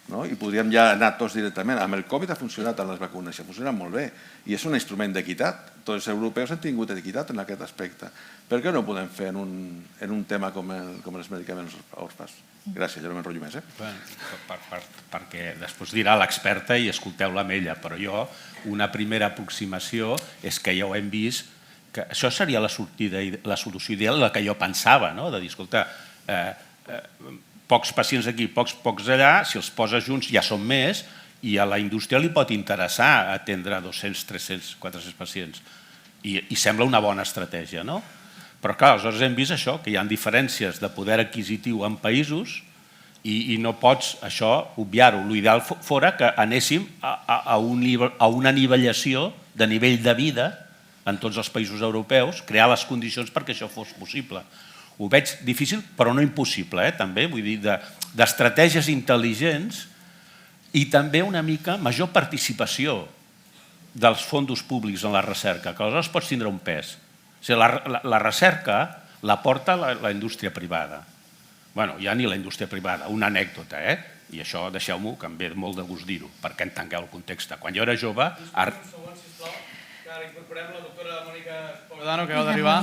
I podríem ja anar tots directament. Amb el Covid ha funcionat amb les vacunes, ha funcionat molt bé. I és un instrument d'equitat. Tots els europeus han tingut equitat en aquest aspecte. Per què no ho podem fer en un tema com els medicaments orfes? Gràcies, ja no m'enrotllo més. Perquè després dirà l'experta i escolteu-la amb ella, però jo, una primera aproximació és que ja ho hem vist, que això seria la solució ideal, la que jo pensava, de dir, escolta, pocs pacients aquí, pocs allà, si els poses junts ja són més i a la indústria li pot interessar atendre 200, 300, 400 pacients i sembla una bona estratègia, no? Però clar, aleshores hem vist això, que hi ha diferències de poder adquisitiu en països i no pots això obviar-ho. L'ideal fora que anéssim a una nivellació de nivell de vida en tots els països europeus, crear les condicions perquè això fos possible. Ho veig difícil, però no impossible, també, vull dir, d'estratègies intel·ligents i també una mica major participació dels fons públics en la recerca, que aleshores pots tindre un pes. O sigui, la recerca la porta la indústria privada. Bé, ja ni la indústria privada, una anècdota, i això deixeu-m'ho, que em ve molt de gust dir-ho, perquè entengueu el context. Quan jo era jove... Un segon, sisplau, que incorporem la doctora Mònica Povedano, que acaba d'arribar.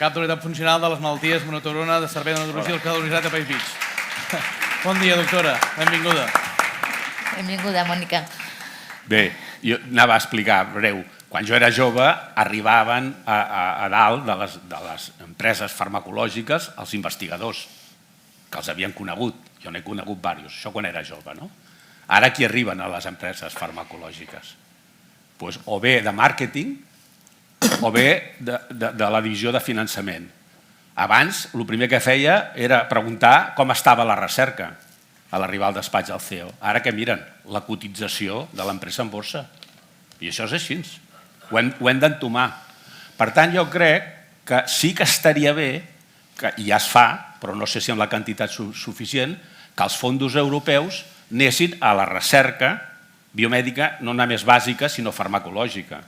cap d'unitat funcional de les malalties monotorona de Servei de Neurologia de la Universitat de Pellpitx. Bon dia, doctora. Benvinguda. Benvinguda, Mònica. Bé, jo anava a explicar breu. Quan jo era jove, arribaven a dalt de les empreses farmacològiques els investigadors, que els havien conegut. Jo n'he conegut diversos, això quan era jove, no? Ara qui arriben a les empreses farmacològiques? O bé de màrqueting o bé de la divisió de finançament. Abans, el primer que feia era preguntar com estava la recerca a l'arribar al despatx del CEO. Ara que miren, la cotització de l'empresa en borsa. I això és així. Ho hem d'entomar. Per tant, jo crec que sí que estaria bé, i ja es fa, però no sé si amb la quantitat suficient, que els fons europeus anessin a la recerca biomèdica, no només bàsica, sinó farmacològica,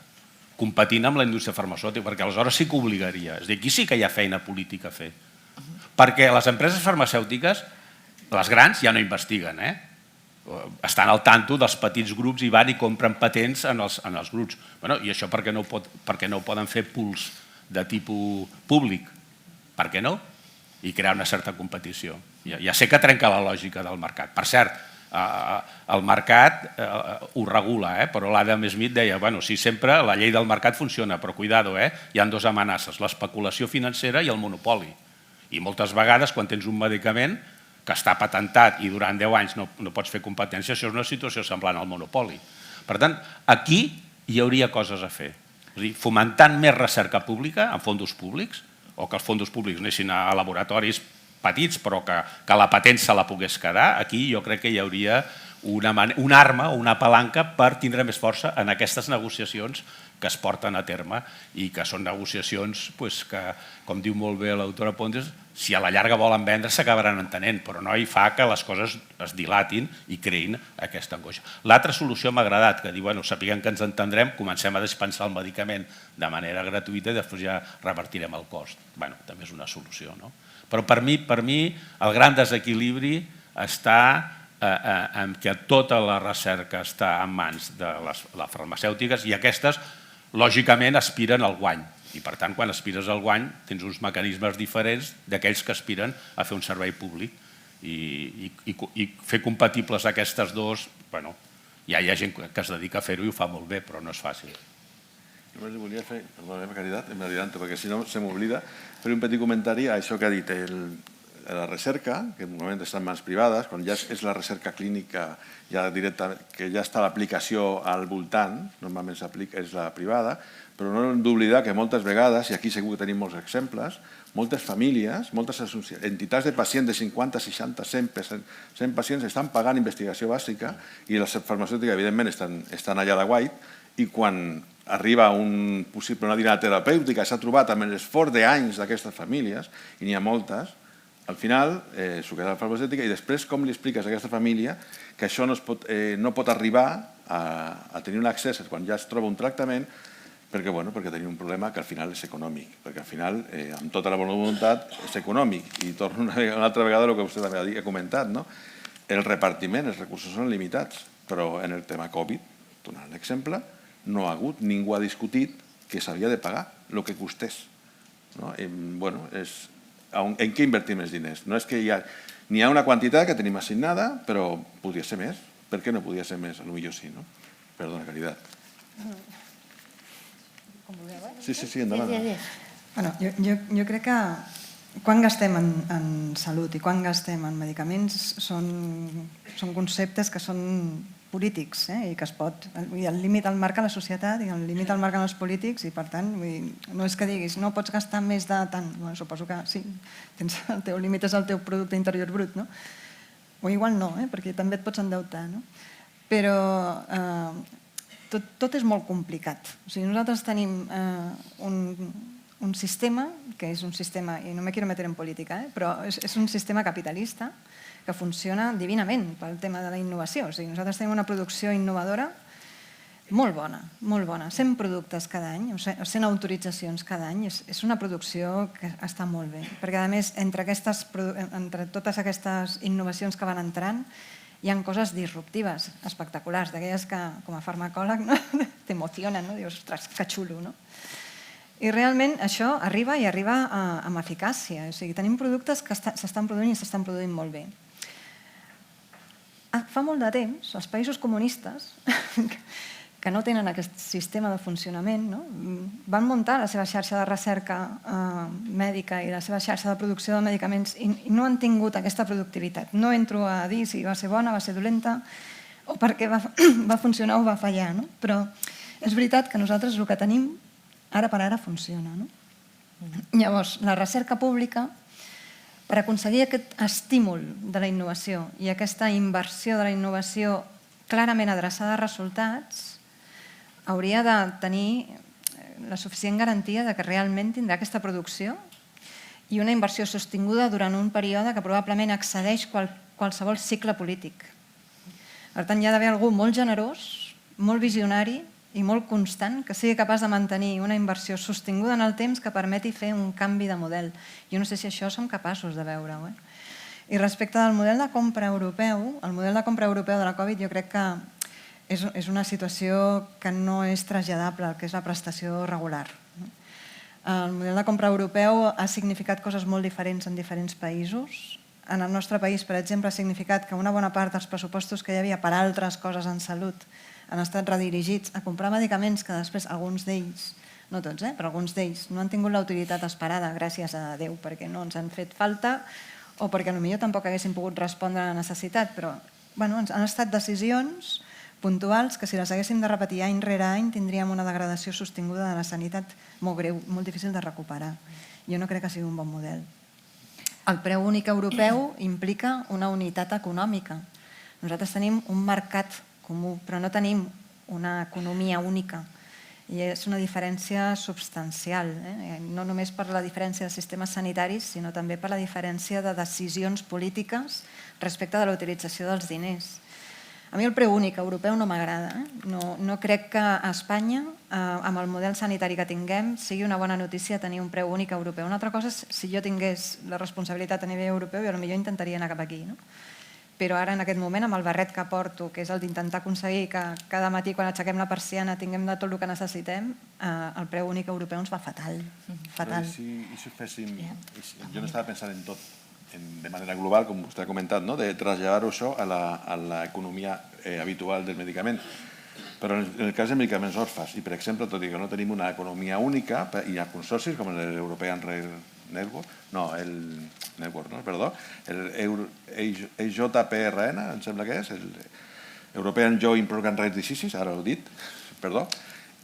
competint amb la indústria farmacèutica, perquè aleshores sí que obligaria. És a dir, aquí sí que hi ha feina política a fer. Perquè les empreses farmacèutiques, les grans, ja no investiguen, estan al tanto dels petits grups i van i compren patents en els grups. I això per què no ho poden fer pools de tipus públic? Per què no? I crear una certa competició. Ja sé que trenca la lògica del mercat. Per cert, el mercat ho regula, però l'Adam Smith deia, sí, sempre la llei del mercat funciona, però cuidado, hi ha dues amenaces, l'especulació financera i el monopoli. I moltes vegades, quan tens un medicament que està patentat i durant 10 anys no pots fer competència, això és una situació semblant al monopoli. Per tant, aquí hi hauria coses a fer. És a dir, fomentant més recerca pública en fons públics, o que els fons públics anessin a laboratoris petits, però que la patent se la pogués quedar, aquí jo crec que hi hauria una arma o una palanca per tindre més força en aquestes negociacions que es porten a terme i que són negociacions que, com diu molt bé l'autora Pontes, si a la llarga volen vendre s'acabaran entenent, però no hi fa que les coses es dilatin i creïn aquesta angoixa. L'altra solució m'ha agradat, que diu, sapiguem que ens entendrem, comencem a dispensar el medicament de manera gratuïta i després ja revertirem el cost. També és una solució, no? Però per mi el gran desequilibri està en què tota la recerca està en mans de les farmacèutiques i aquestes, lògicament, aspiren al guany. I, per tant, quan aspires al guany, tens uns mecanismes diferents d'aquells que aspiren a fer un servei públic. I fer compatibles aquestes dues, ja hi ha gent que es dedica a fer-ho i ho fa molt bé, però no és fàcil. Només li volia fer, perdona, Caritat, em adianto, perquè si no se m'oblida, fer un petit comentari a això que ha dit la recerca, que normalment està en mans privades, quan ja és la recerca clínica que ja està l'aplicació al voltant, normalment s'aplica, és la privada, però no hem d'oblidar que moltes vegades, i aquí segur que tenim molts exemples, moltes famílies, moltes entitats de pacients de 50, 60, 100 pacients estan pagant investigació bàsica i les farmacèutiques, evidentment, estan allà de guait, i quan arriba una diada terapèutica, s'ha trobat amb l'esforç d'anys d'aquestes famílies, i n'hi ha moltes, al final s'ho queda la farmacèutica i després com li expliques a aquesta família que això no pot arribar a tenir un accés quan ja es troba un tractament perquè tenim un problema que al final és econòmic, perquè al final, amb tota la bona voluntat, és econòmic. I torno una altra vegada al que vostè també ha comentat, el repartiment, els recursos són limitats, però en el tema Covid, donant l'exemple, no ha hagut, ningú ha discutit que s'havia de pagar el que costés. En què invertim els diners? No és que n'hi ha una quantitat que tenim assignada, però podria ser més. Per què no podia ser més? Potser sí, no? Perdona, Caritat. Sí, endavant. Jo crec que quan gastem en salut i quan gastem en medicaments són conceptes que són polítics i que es pot... El límit el marca la societat i el límit el marquen els polítics i, per tant, no és que diguis no pots gastar més de tant. Suposo que sí, el teu límit és el teu producte interior brut, no? O igual no, perquè també et pots endeutar, no? Però tot és molt complicat. Nosaltres tenim un sistema, que és un sistema, i no me quiero meter en política, però és un sistema capitalista que funciona divinament pel tema de la innovació. Nosaltres tenim una producció innovadora molt bona, molt bona. 100 productes cada any, 100 autoritzacions cada any. És una producció que està molt bé. Perquè, a més, entre totes aquestes innovacions que van entrant, hi ha coses disruptives, espectaculars, d'aquelles que, com a farmacòleg, t'emocionen, no? Dius, ostres, que xulo, no? I realment això arriba i arriba amb eficàcia. O sigui, tenim productes que s'estan produint i s'estan produint molt bé. Fa molt de temps, els països comunistes, que no tenen aquest sistema de funcionament, van muntar la seva xarxa de recerca mèdica i la seva xarxa de producció de medicaments i no han tingut aquesta productivitat. No entro a dir si va ser bona, va ser dolenta, o perquè va funcionar o va fallar, però és veritat que nosaltres el que tenim ara per ara funciona. Llavors, la recerca pública, per aconseguir aquest estímul de la innovació i aquesta inversió de la innovació clarament adreçada a resultats, hauria de tenir la suficient garantia de que realment tindrà aquesta producció i una inversió sostinguda durant un període que probablement excedeix qualsevol cicle polític. Per tant, hi ha d'haver algú molt generós, molt visionari i molt constant que sigui capaç de mantenir una inversió sostinguda en el temps que permeti fer un canvi de model. Jo no sé si això som capaços de veure-ho. I respecte del model de compra europeu, el model de compra europeu de la Covid jo crec que és una situació que no és traslladable al que és la prestació regular. El model de compra europeu ha significat coses molt diferents en diferents països. En el nostre país, per exemple, ha significat que una bona part dels pressupostos que hi havia per altres coses en salut han estat redirigits a comprar medicaments que després alguns d'ells, no tots, però alguns d'ells no han tingut la utilitat esperada, gràcies a Déu, perquè no ens han fet falta o perquè potser tampoc haguessin pogut respondre a la necessitat, però han estat decisions puntuals que si les haguéssim de repetir any rere any tindríem una degradació sostinguda de la sanitat molt greu, molt difícil de recuperar. Jo no crec que sigui un bon model. El preu únic europeu implica una unitat econòmica. Nosaltres tenim un mercat comú, però no tenim una economia única. I és una diferència substancial, no només per la diferència de sistemes sanitaris, sinó també per la diferència de decisions polítiques respecte de la utilització dels diners. A mi el preu únic europeu no m'agrada. No crec que a Espanya, amb el model sanitari que tinguem, sigui una bona notícia tenir un preu únic europeu. Una altra cosa és si jo tingués la responsabilitat a nivell europeu i potser intentaria anar cap aquí. Però ara, en aquest moment, amb el barret que porto, que és el d'intentar aconseguir que cada matí, quan aixequem la persiana, tinguem de tot el que necessitem, el preu únic europeu ens va fatal. Fatal. I si féssim... Jo no estava pensant en tot de manera global, com vostè ha comentat, de traslladar-ho això a l'economia habitual del medicament. Però en el cas de medicaments orfes, i per exemple, tot i que no tenim una economia única, hi ha consorcis com l'European Network, el EJPRN, em sembla que és, el European Joint Program Rare Diseases, ara ho he dit, perdó,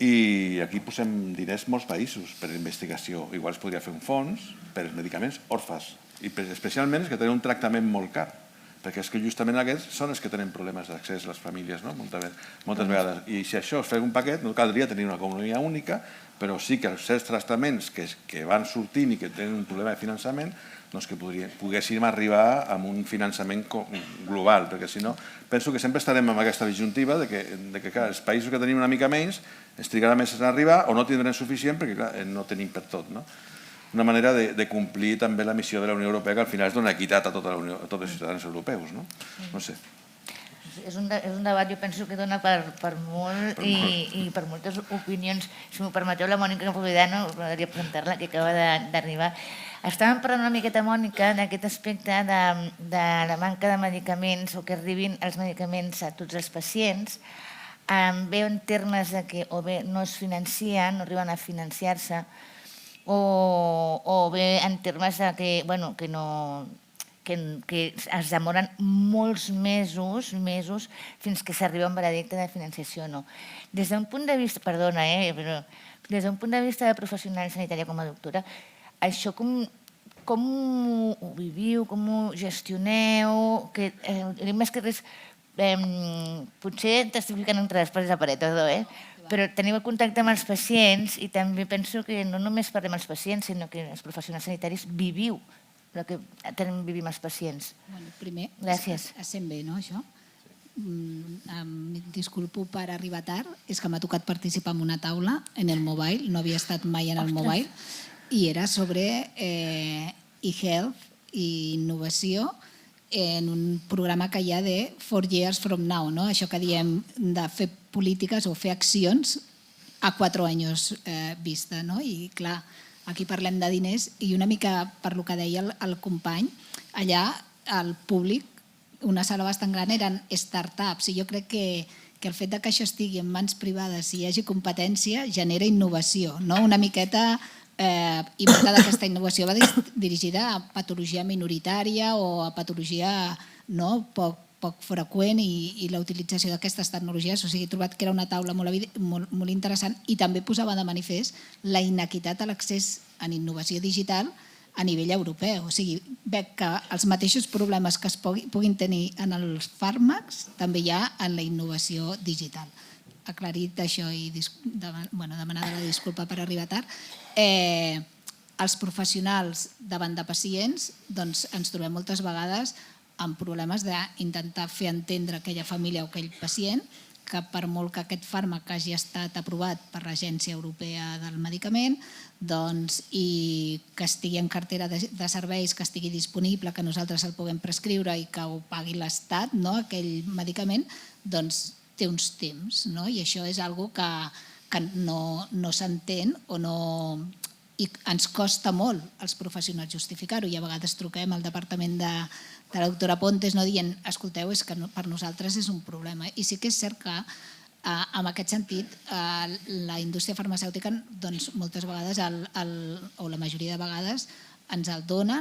i aquí posem diners molts països per investigació. Igual es podria fer un fons per als medicaments orfes, i especialment els que tenen un tractament molt car, perquè és que justament aquests són els que tenen problemes d'accés a les famílies, moltes vegades. I si això es fa un paquet, no caldria tenir una economia única, però sí que els certs tractaments que van sortint i que tenen un problema de finançament, que poguéssim arribar a un finançament global, perquè si no, penso que sempre estarem amb aquesta disjuntiva de que els països que tenim una mica menys ens trigarà més a arribar o no tindrem suficient perquè no tenim per tot. Una manera de complir també la missió de la Unió Europea, que al final és donar equitat a tots els ciutadans europeus. No sé. És un debat, jo penso que dona per molt i per moltes opinions. Si m'ho permeteu, la Mònica Povedano, m'agradaria presentar-la, que acaba d'arribar. Estàvem parlant una miqueta, Mònica, d'aquest aspecte de la manca de medicaments o que arribin els medicaments a tots els pacients. Bé en termes de que o bé no es financien, no arriben a financiar-se, o bé en termes de que es demoren molts mesos fins que s'arriba a un veredicte de financiació o no. Des d'un punt de vista, perdona, però des d'un punt de vista de professional sanitària com a doctora, això com ho viviu, com ho gestioneu? Més que res, potser t'estic ficant entre les parets de paret, però teniu contacte amb els pacients i també penso que no només parlem amb els pacients, sinó que els professionals sanitaris viviu el que vivim els pacients. Primer, gràcies. Es sent bé, no, això? Disculpo per arribar tard, és que m'ha tocat participar en una taula en el mobile, no havia estat mai en el mobile, i era sobre e-health i innovació en un programa que hi ha de 4 years from now, això que diem de fer polítiques o fer accions a 4 anys vista, no? I clar, aquí parlem de diners i una mica per lo que deia el company, allà el públic, una sala bastant gran, eren startups i jo crec que el fet que això estigui en mans privades i hi hagi competència genera innovació, no? Una miqueta i molta d'aquesta innovació va dirigida a patologia minoritària o a patologia poc freqüent i la utilització d'aquestes tecnologies. O sigui, he trobat que era una taula molt interessant i també posava de manifest la inequitat a l'accés en innovació digital a nivell europeu. O sigui, veig que els mateixos problemes que es puguin tenir en els fàrmacs també hi ha en la innovació digital. Aclarit això i demanada la disculpa per arribar tard. Els professionals davant de pacients ens trobem moltes vegades amb problemes d'intentar fer entendre a aquella família o aquell pacient que per molt que aquest fàrmac hagi estat aprovat per l'Agència Europea del Medicament i que estigui en cartera de serveis, que estigui disponible, que nosaltres el puguem prescriure i que ho pagui l'Estat, aquell medicament, doncs té uns temps. I això és una cosa que no s'entén o no... I ens costa molt als professionals justificar-ho i a vegades truquem al departament de la doctora Pontes dient escolteu, és que per nosaltres és un problema. I sí que és cert que en aquest sentit la indústria farmacèutica moltes vegades o la majoria de vegades ens el dona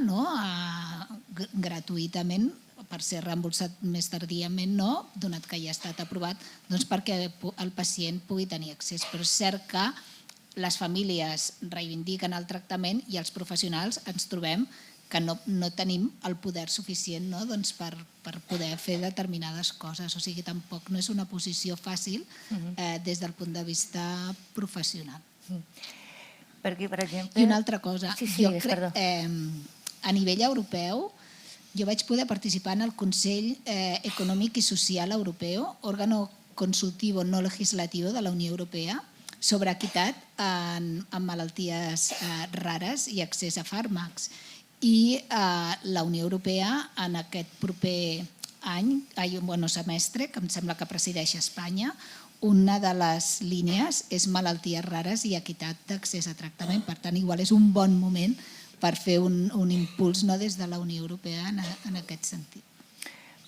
gratuïtament per ser reembolsat més tardíament, donat que ja ha estat aprovat, perquè el pacient pugui tenir accés. Però és cert que les famílies reivindiquen el tractament i els professionals ens trobem que no tenim el poder suficient per poder fer determinades coses. O sigui, tampoc no és una posició fàcil des del punt de vista professional. Perquè, per exemple... I una altra cosa, perdó. A nivell europeu, jo vaig poder participar en el Consell Econòmic i Social Europeu, òrgano consultivo no legislativo de la Unió Europea, sobre equitat en malalties rares i accés a fàrmacs. I la Unió Europea en aquest proper semestre, que em sembla que presideix Espanya, una de les línies és malalties rares i equitat d'accés a tractament. Per tant, igual és un bon moment per fer un impuls des de la Unió Europea en aquest sentit.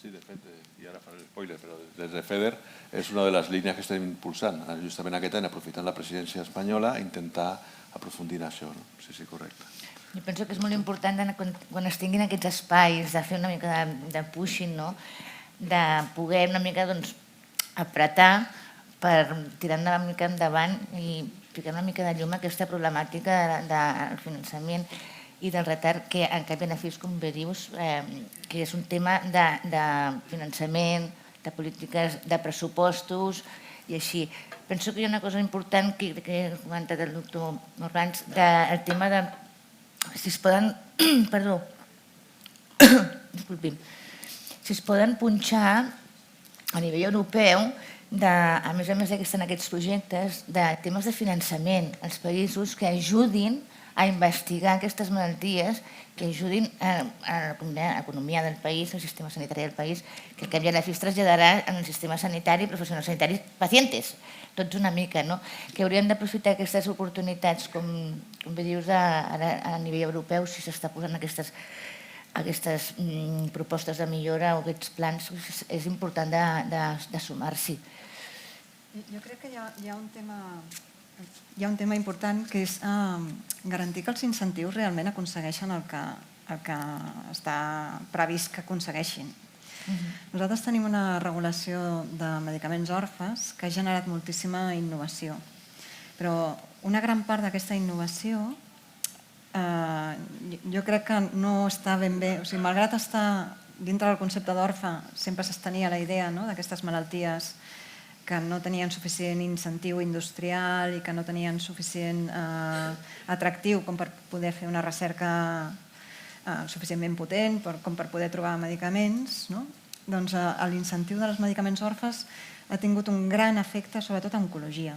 Sí, de fet, i ara faré spoiler, però des de FEDER és una de les línies que estem impulsant, justament aquest any, aprofitant la presidència espanyola, intentar aprofundir en això. Sí, correcte. Jo penso que és molt important quan es tinguin aquests espais de fer una mica de pushing, de poder una mica apretar per tirar una mica endavant i ficar una mica de llum a aquesta problemàtica del finançament i del retard que en cap benefici, com bé dius, que és un tema de finançament, de polítiques, de pressupostos i així. Penso que hi ha una cosa important que ha comentat el doctor Morgans, del tema de si es poden, perdó, disculpi'm, si es poden punxar a nivell europeu, a més que estan aquests projectes, de temes de finançament als països que ajudin a investigar aquestes malalties, que ajudin a l'economia del país, al sistema sanitari del país, que al cap i a la fi es traslladarà en el sistema sanitari, professionals sanitaris, pacientes, tots una mica, que hauríem d'aprofitar aquestes oportunitats, com bé dius, a nivell europeu, si s'està posant aquestes propostes de millora o aquests plans, és important de sumar-s'hi. Jo crec que hi ha un tema important que és garantir que els incentius realment aconsegueixen el que està previst que aconsegueixin. Nosaltres tenim una regulació de medicaments orfes que ha generat moltíssima innovació, però una gran part d'aquesta innovació jo crec que no està ben bé, o sigui, malgrat estar dintre del concepte d'orfe, sempre s'estenia la idea d'aquestes malalties que no tenien suficient incentiu industrial i que no tenien suficient atractiu com per poder fer una recerca suficientment potent com per poder trobar medicaments, doncs l'incentiu dels medicaments orfes ha tingut un gran efecte sobretot a oncologia.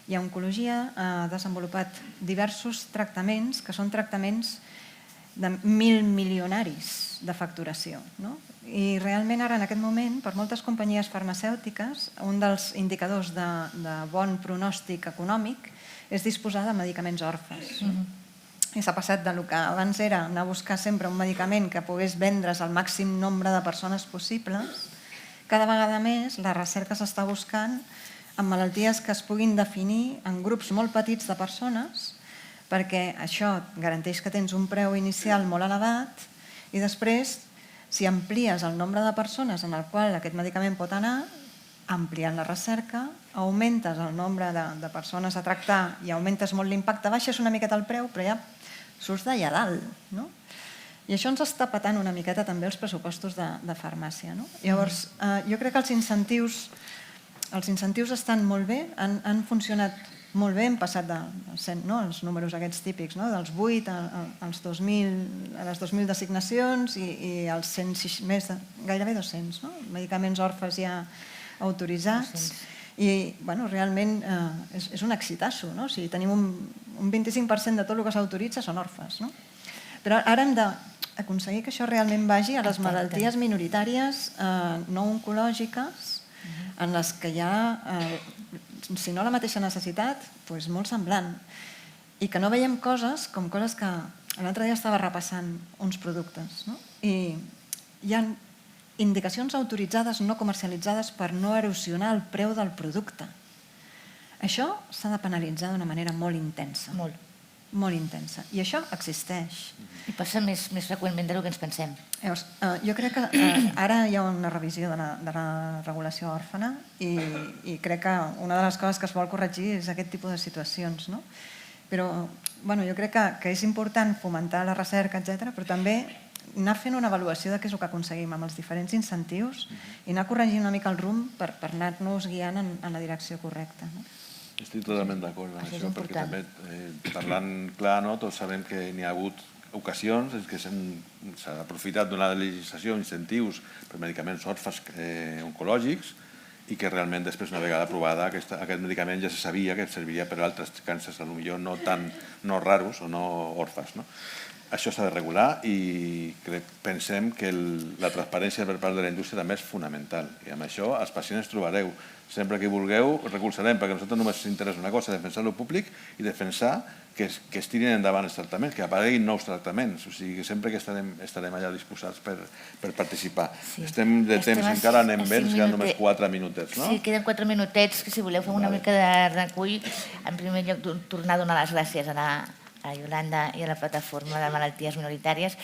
I a oncologia ha desenvolupat diversos tractaments que són tractaments de 1.000 milionaris de facturació. I realment ara, en aquest moment, per moltes companyies farmacèutiques, un dels indicadors de bon pronòstic econòmic és disposar de medicaments orfes. I s'ha passat del que abans era anar a buscar sempre un medicament que pogués vendre's al màxim nombre de persones possibles. Cada vegada més la recerca s'està buscant en malalties que es puguin definir en grups molt petits de persones, perquè això garanteix que tens un preu inicial molt elevat i després, si amplies el nombre de persones en el qual aquest medicament pot anar, ampliant la recerca, augmentes el nombre de persones a tractar i augmentes molt l'impacte, baixes una miqueta el preu, però ja surts d'allà dalt. I això ens està patant una miqueta també els pressupostos de farmàcia. Llavors, jo crec que els incentius estan molt bé, han funcionat molt bé, hem passat els números aquests típics, dels 8 als 2.000, a les 2.000 designacions i als gairebé 200 medicaments orfes ja autoritzats. I realment és un exitasso. Si tenim un 25% de tot el que s'autoritza són orfes. Però ara hem d'aconseguir que això realment vagi a les malalties minoritàries no oncològiques en les que hi ha, si no la mateixa necessitat, doncs molt semblant. I que no veiem coses com coses que l'altre dia estava repassant uns productes. I hi ha indicacions autoritzades no comercialitzades per no erosionar el preu del producte. Això s'ha de penalitzar d'una manera molt intensa. Molt intensa. I això existeix. I passa més freqüentment del que ens pensem. Llavors, jo crec que ara hi ha una revisió de la regulació òrfana i crec que una de les coses que es vol corregir és aquest tipus de situacions. Però jo crec que és important fomentar la recerca, etc., però també anar fent una avaluació de què és el que aconseguim amb els diferents incentius i anar corregint una mica el rumb per anar-nos guiant en la direcció correcta. Estic totalment d'acord amb això, perquè també, parlant clar, tots sabem que n'hi ha hagut ocasions en què s'ha aprofitat d'una legislació, incentius per medicaments orfes oncològics i que realment després, una vegada aprovada, aquest medicament ja se sabia que serviria per a altres càncers, potser no raros o no orfes. Això s'ha de regular i pensem que la transparència per part de la indústria també és fonamental. I amb això els pacients trobareu. Sempre que vulgueu, recolzarem, perquè a nosaltres només ens interessa una cosa, defensar el públic i defensar que es tirin endavant els tractaments, que apareguin nous tractaments. O sigui, sempre que estarem allà disposats per participar. Estem de temps, encara anem bé, ens queden només 4 minutets, no? Sí, queden 4 minutets, que si voleu fem una mica de recull. En primer lloc, tornar a donar les gràcies a la Iolanda i a la plataforma de malalties minoritàries.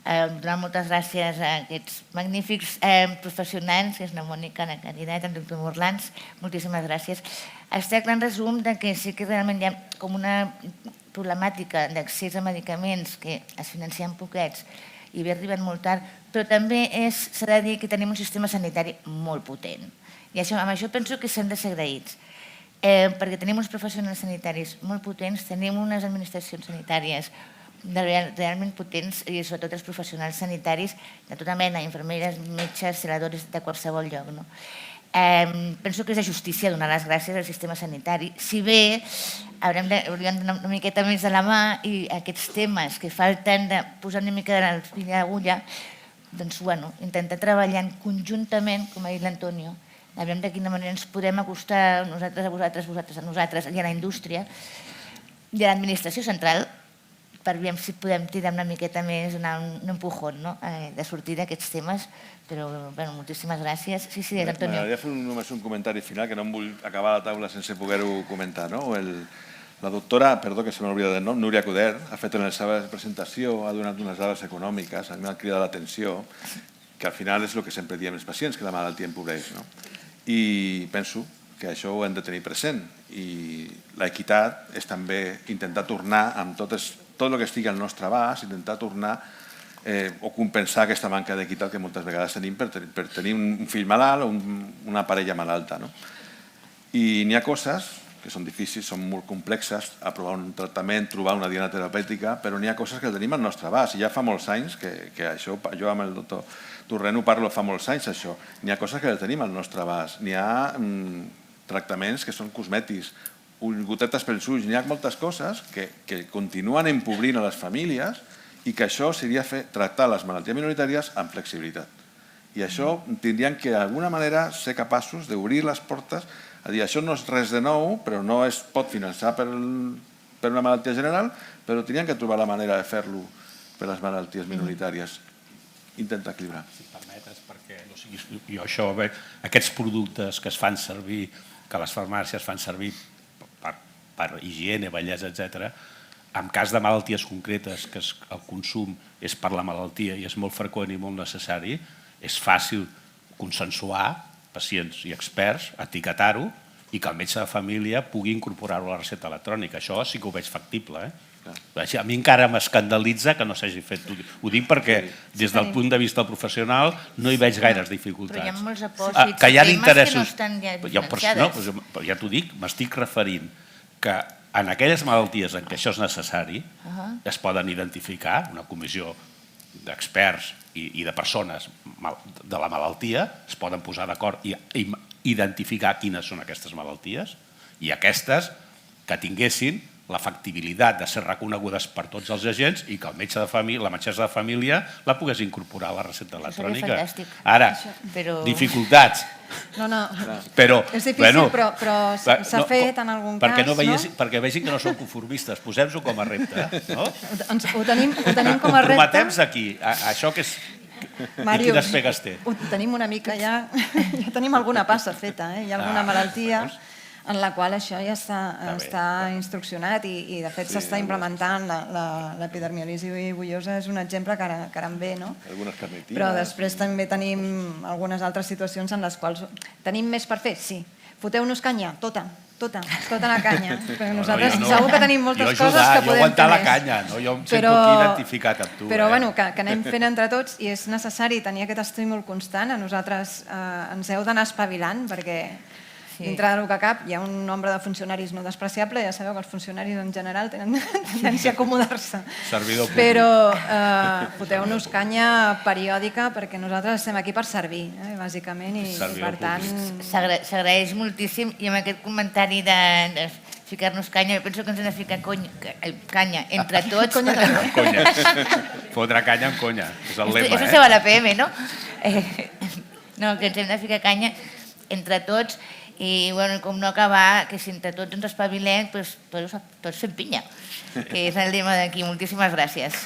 Donar moltes gràcies a aquests magnífics professionals, que és la Mònica, la Caritat, el doctor Morlans, moltíssimes gràcies. Es tracta en resum que sí que realment hi ha com una problemàtica d'accés a medicaments que es financien poquets i bé arriben molt tard, però també s'ha de dir que tenim un sistema sanitari molt potent. I amb això penso que s'han de ser agraïts. Perquè tenim uns professionals sanitaris molt potents, tenim unes administracions sanitàries realment potents i sobretot els professionals sanitaris de tota mena, infermeres, metges, celadores de qualsevol lloc. Penso que és de justícia donar les gràcies al sistema sanitari, si bé hauríem d'anar una miqueta més de la mà i aquests temes que falten de posar una mica de fil a l'agulla, doncs intentar treballar conjuntament, com ha dit l'Antonio, a veure de quina manera ens podem acostar nosaltres a vosaltres, vosaltres a nosaltres i a la indústria i a l'administració central per veure si podem tirar una miqueta més, un empujón de sortir d'aquests temes. Però moltíssimes gràcies. Sí, Antonio. M'agradaria fer només un comentari final, que no em vull acabar la taula sense poder-ho comentar. La doctora, perdó que se m'ha oblidat el nom, Núria Coder, ha fet en la seva presentació, ha donat unes dades econòmiques, a mi m'ha cridat l'atenció, que al final és el que sempre diem els pacients, que la malaltia empobreix. I penso que això ho hem de tenir present. I l'equitat és també intentar tornar amb tot el que estigui al nostre abast, intentar tornar o compensar aquesta manca d'equitat que moltes vegades tenim per tenir un fill malalt o una parella malalta. I n'hi ha coses que són difícils, són molt complexes, aprovar un tractament, trobar una diana terapèutica, però n'hi ha coses que tenim al nostre abast. I ja fa molts anys que això, jo amb el doctor Torrent ho parlo fa molts anys, això. N'hi ha coses que tenim al nostre abast. N'hi ha tractaments que són cosmètics, gotetes pels ulls, n'hi ha moltes coses que continuen empobrint a les famílies i que això seria tractar les malalties minoritàries amb flexibilitat. I això tindrien que d'alguna manera ser capaços d'obrir les portes a dir això no és res de nou, però no es pot finançar per una malaltia general, però tenien que trobar la manera de fer-lo per les malalties minoritàries. Intenta equilibrar. Si permetes, perquè jo això, aquests productes que es fan servir, que les farmàcies fan servir per higiene, bellesa, etc., en cas de malalties concretes que el consum és per la malaltia i és molt freqüent i molt necessari, és fàcil consensuar pacients i experts, etiquetar-ho i que el metge de família pugui incorporar-ho a la recepta electrònica. Això sí que ho veig factible. A mi encara m'escandalitza que no s'hagi fet. Ho dic perquè des del punt de vista professional no hi veig gaires dificultats. Però hi ha molts apòsits que hi ha i temes interessos, que no estan ja finançades. No, ja t'ho dic, m'estic referint que en aquelles malalties en què això és necessari es poden identificar, una comissió d'experts i de persones de la malaltia es poden posar d'acord i identificar quines són aquestes malalties i aquestes que tinguessin la factibilitat de ser reconegudes per tots els agents i que el metge de família, la metgessa de família la pogués incorporar a la recepta electrònica. fantàstic. Ara, dificultats. No, però, és difícil, però s'ha fet en algun cas, no? Perquè vegin que no som conformistes, posem-ho com a repte. Ho tenim com a repte. Prometem-nos aquí, això que és... I quines pegues té? Ho tenim una mica ja tenim alguna passa feta, hi ha alguna malaltia en la qual això ja està instruccionat i de fet s'està implementant. L'epidermiolisi bullosa és un exemple que ara em ve, no? Però després també tenim algunes altres situacions en les quals tenim més per fer, sí. Foteu-nos canya, tota la canya. Però nosaltres segur que tenim moltes coses que podem fer més. Jo aguantar la canya, jo em sento aquí identificat amb tu. Però bueno, que anem fent entre tots i és necessari tenir aquest estímul constant. A nosaltres ens heu d'anar espavilant perquè dintre del que cap hi ha un nombre de funcionaris no despreciable, ja sabeu que els funcionaris en general tenen tendència a acomodar-se. Servidor públic. Però foteu-nos canya periòdica perquè nosaltres estem aquí per servir, bàsicament, i per tant... S'agraeix moltíssim i amb aquest comentari de ficar-nos canya, jo penso que ens hem de ficar canya entre tots. Conya. Fotre canya amb conya, és el lema. Eso se va a la PM, ¿no? No, que ens hem de ficar canya entre tots i com no acabar, que si entre tots ens espavilem, tots fem pinya, que és el lema d'aquí. Moltíssimes gràcies.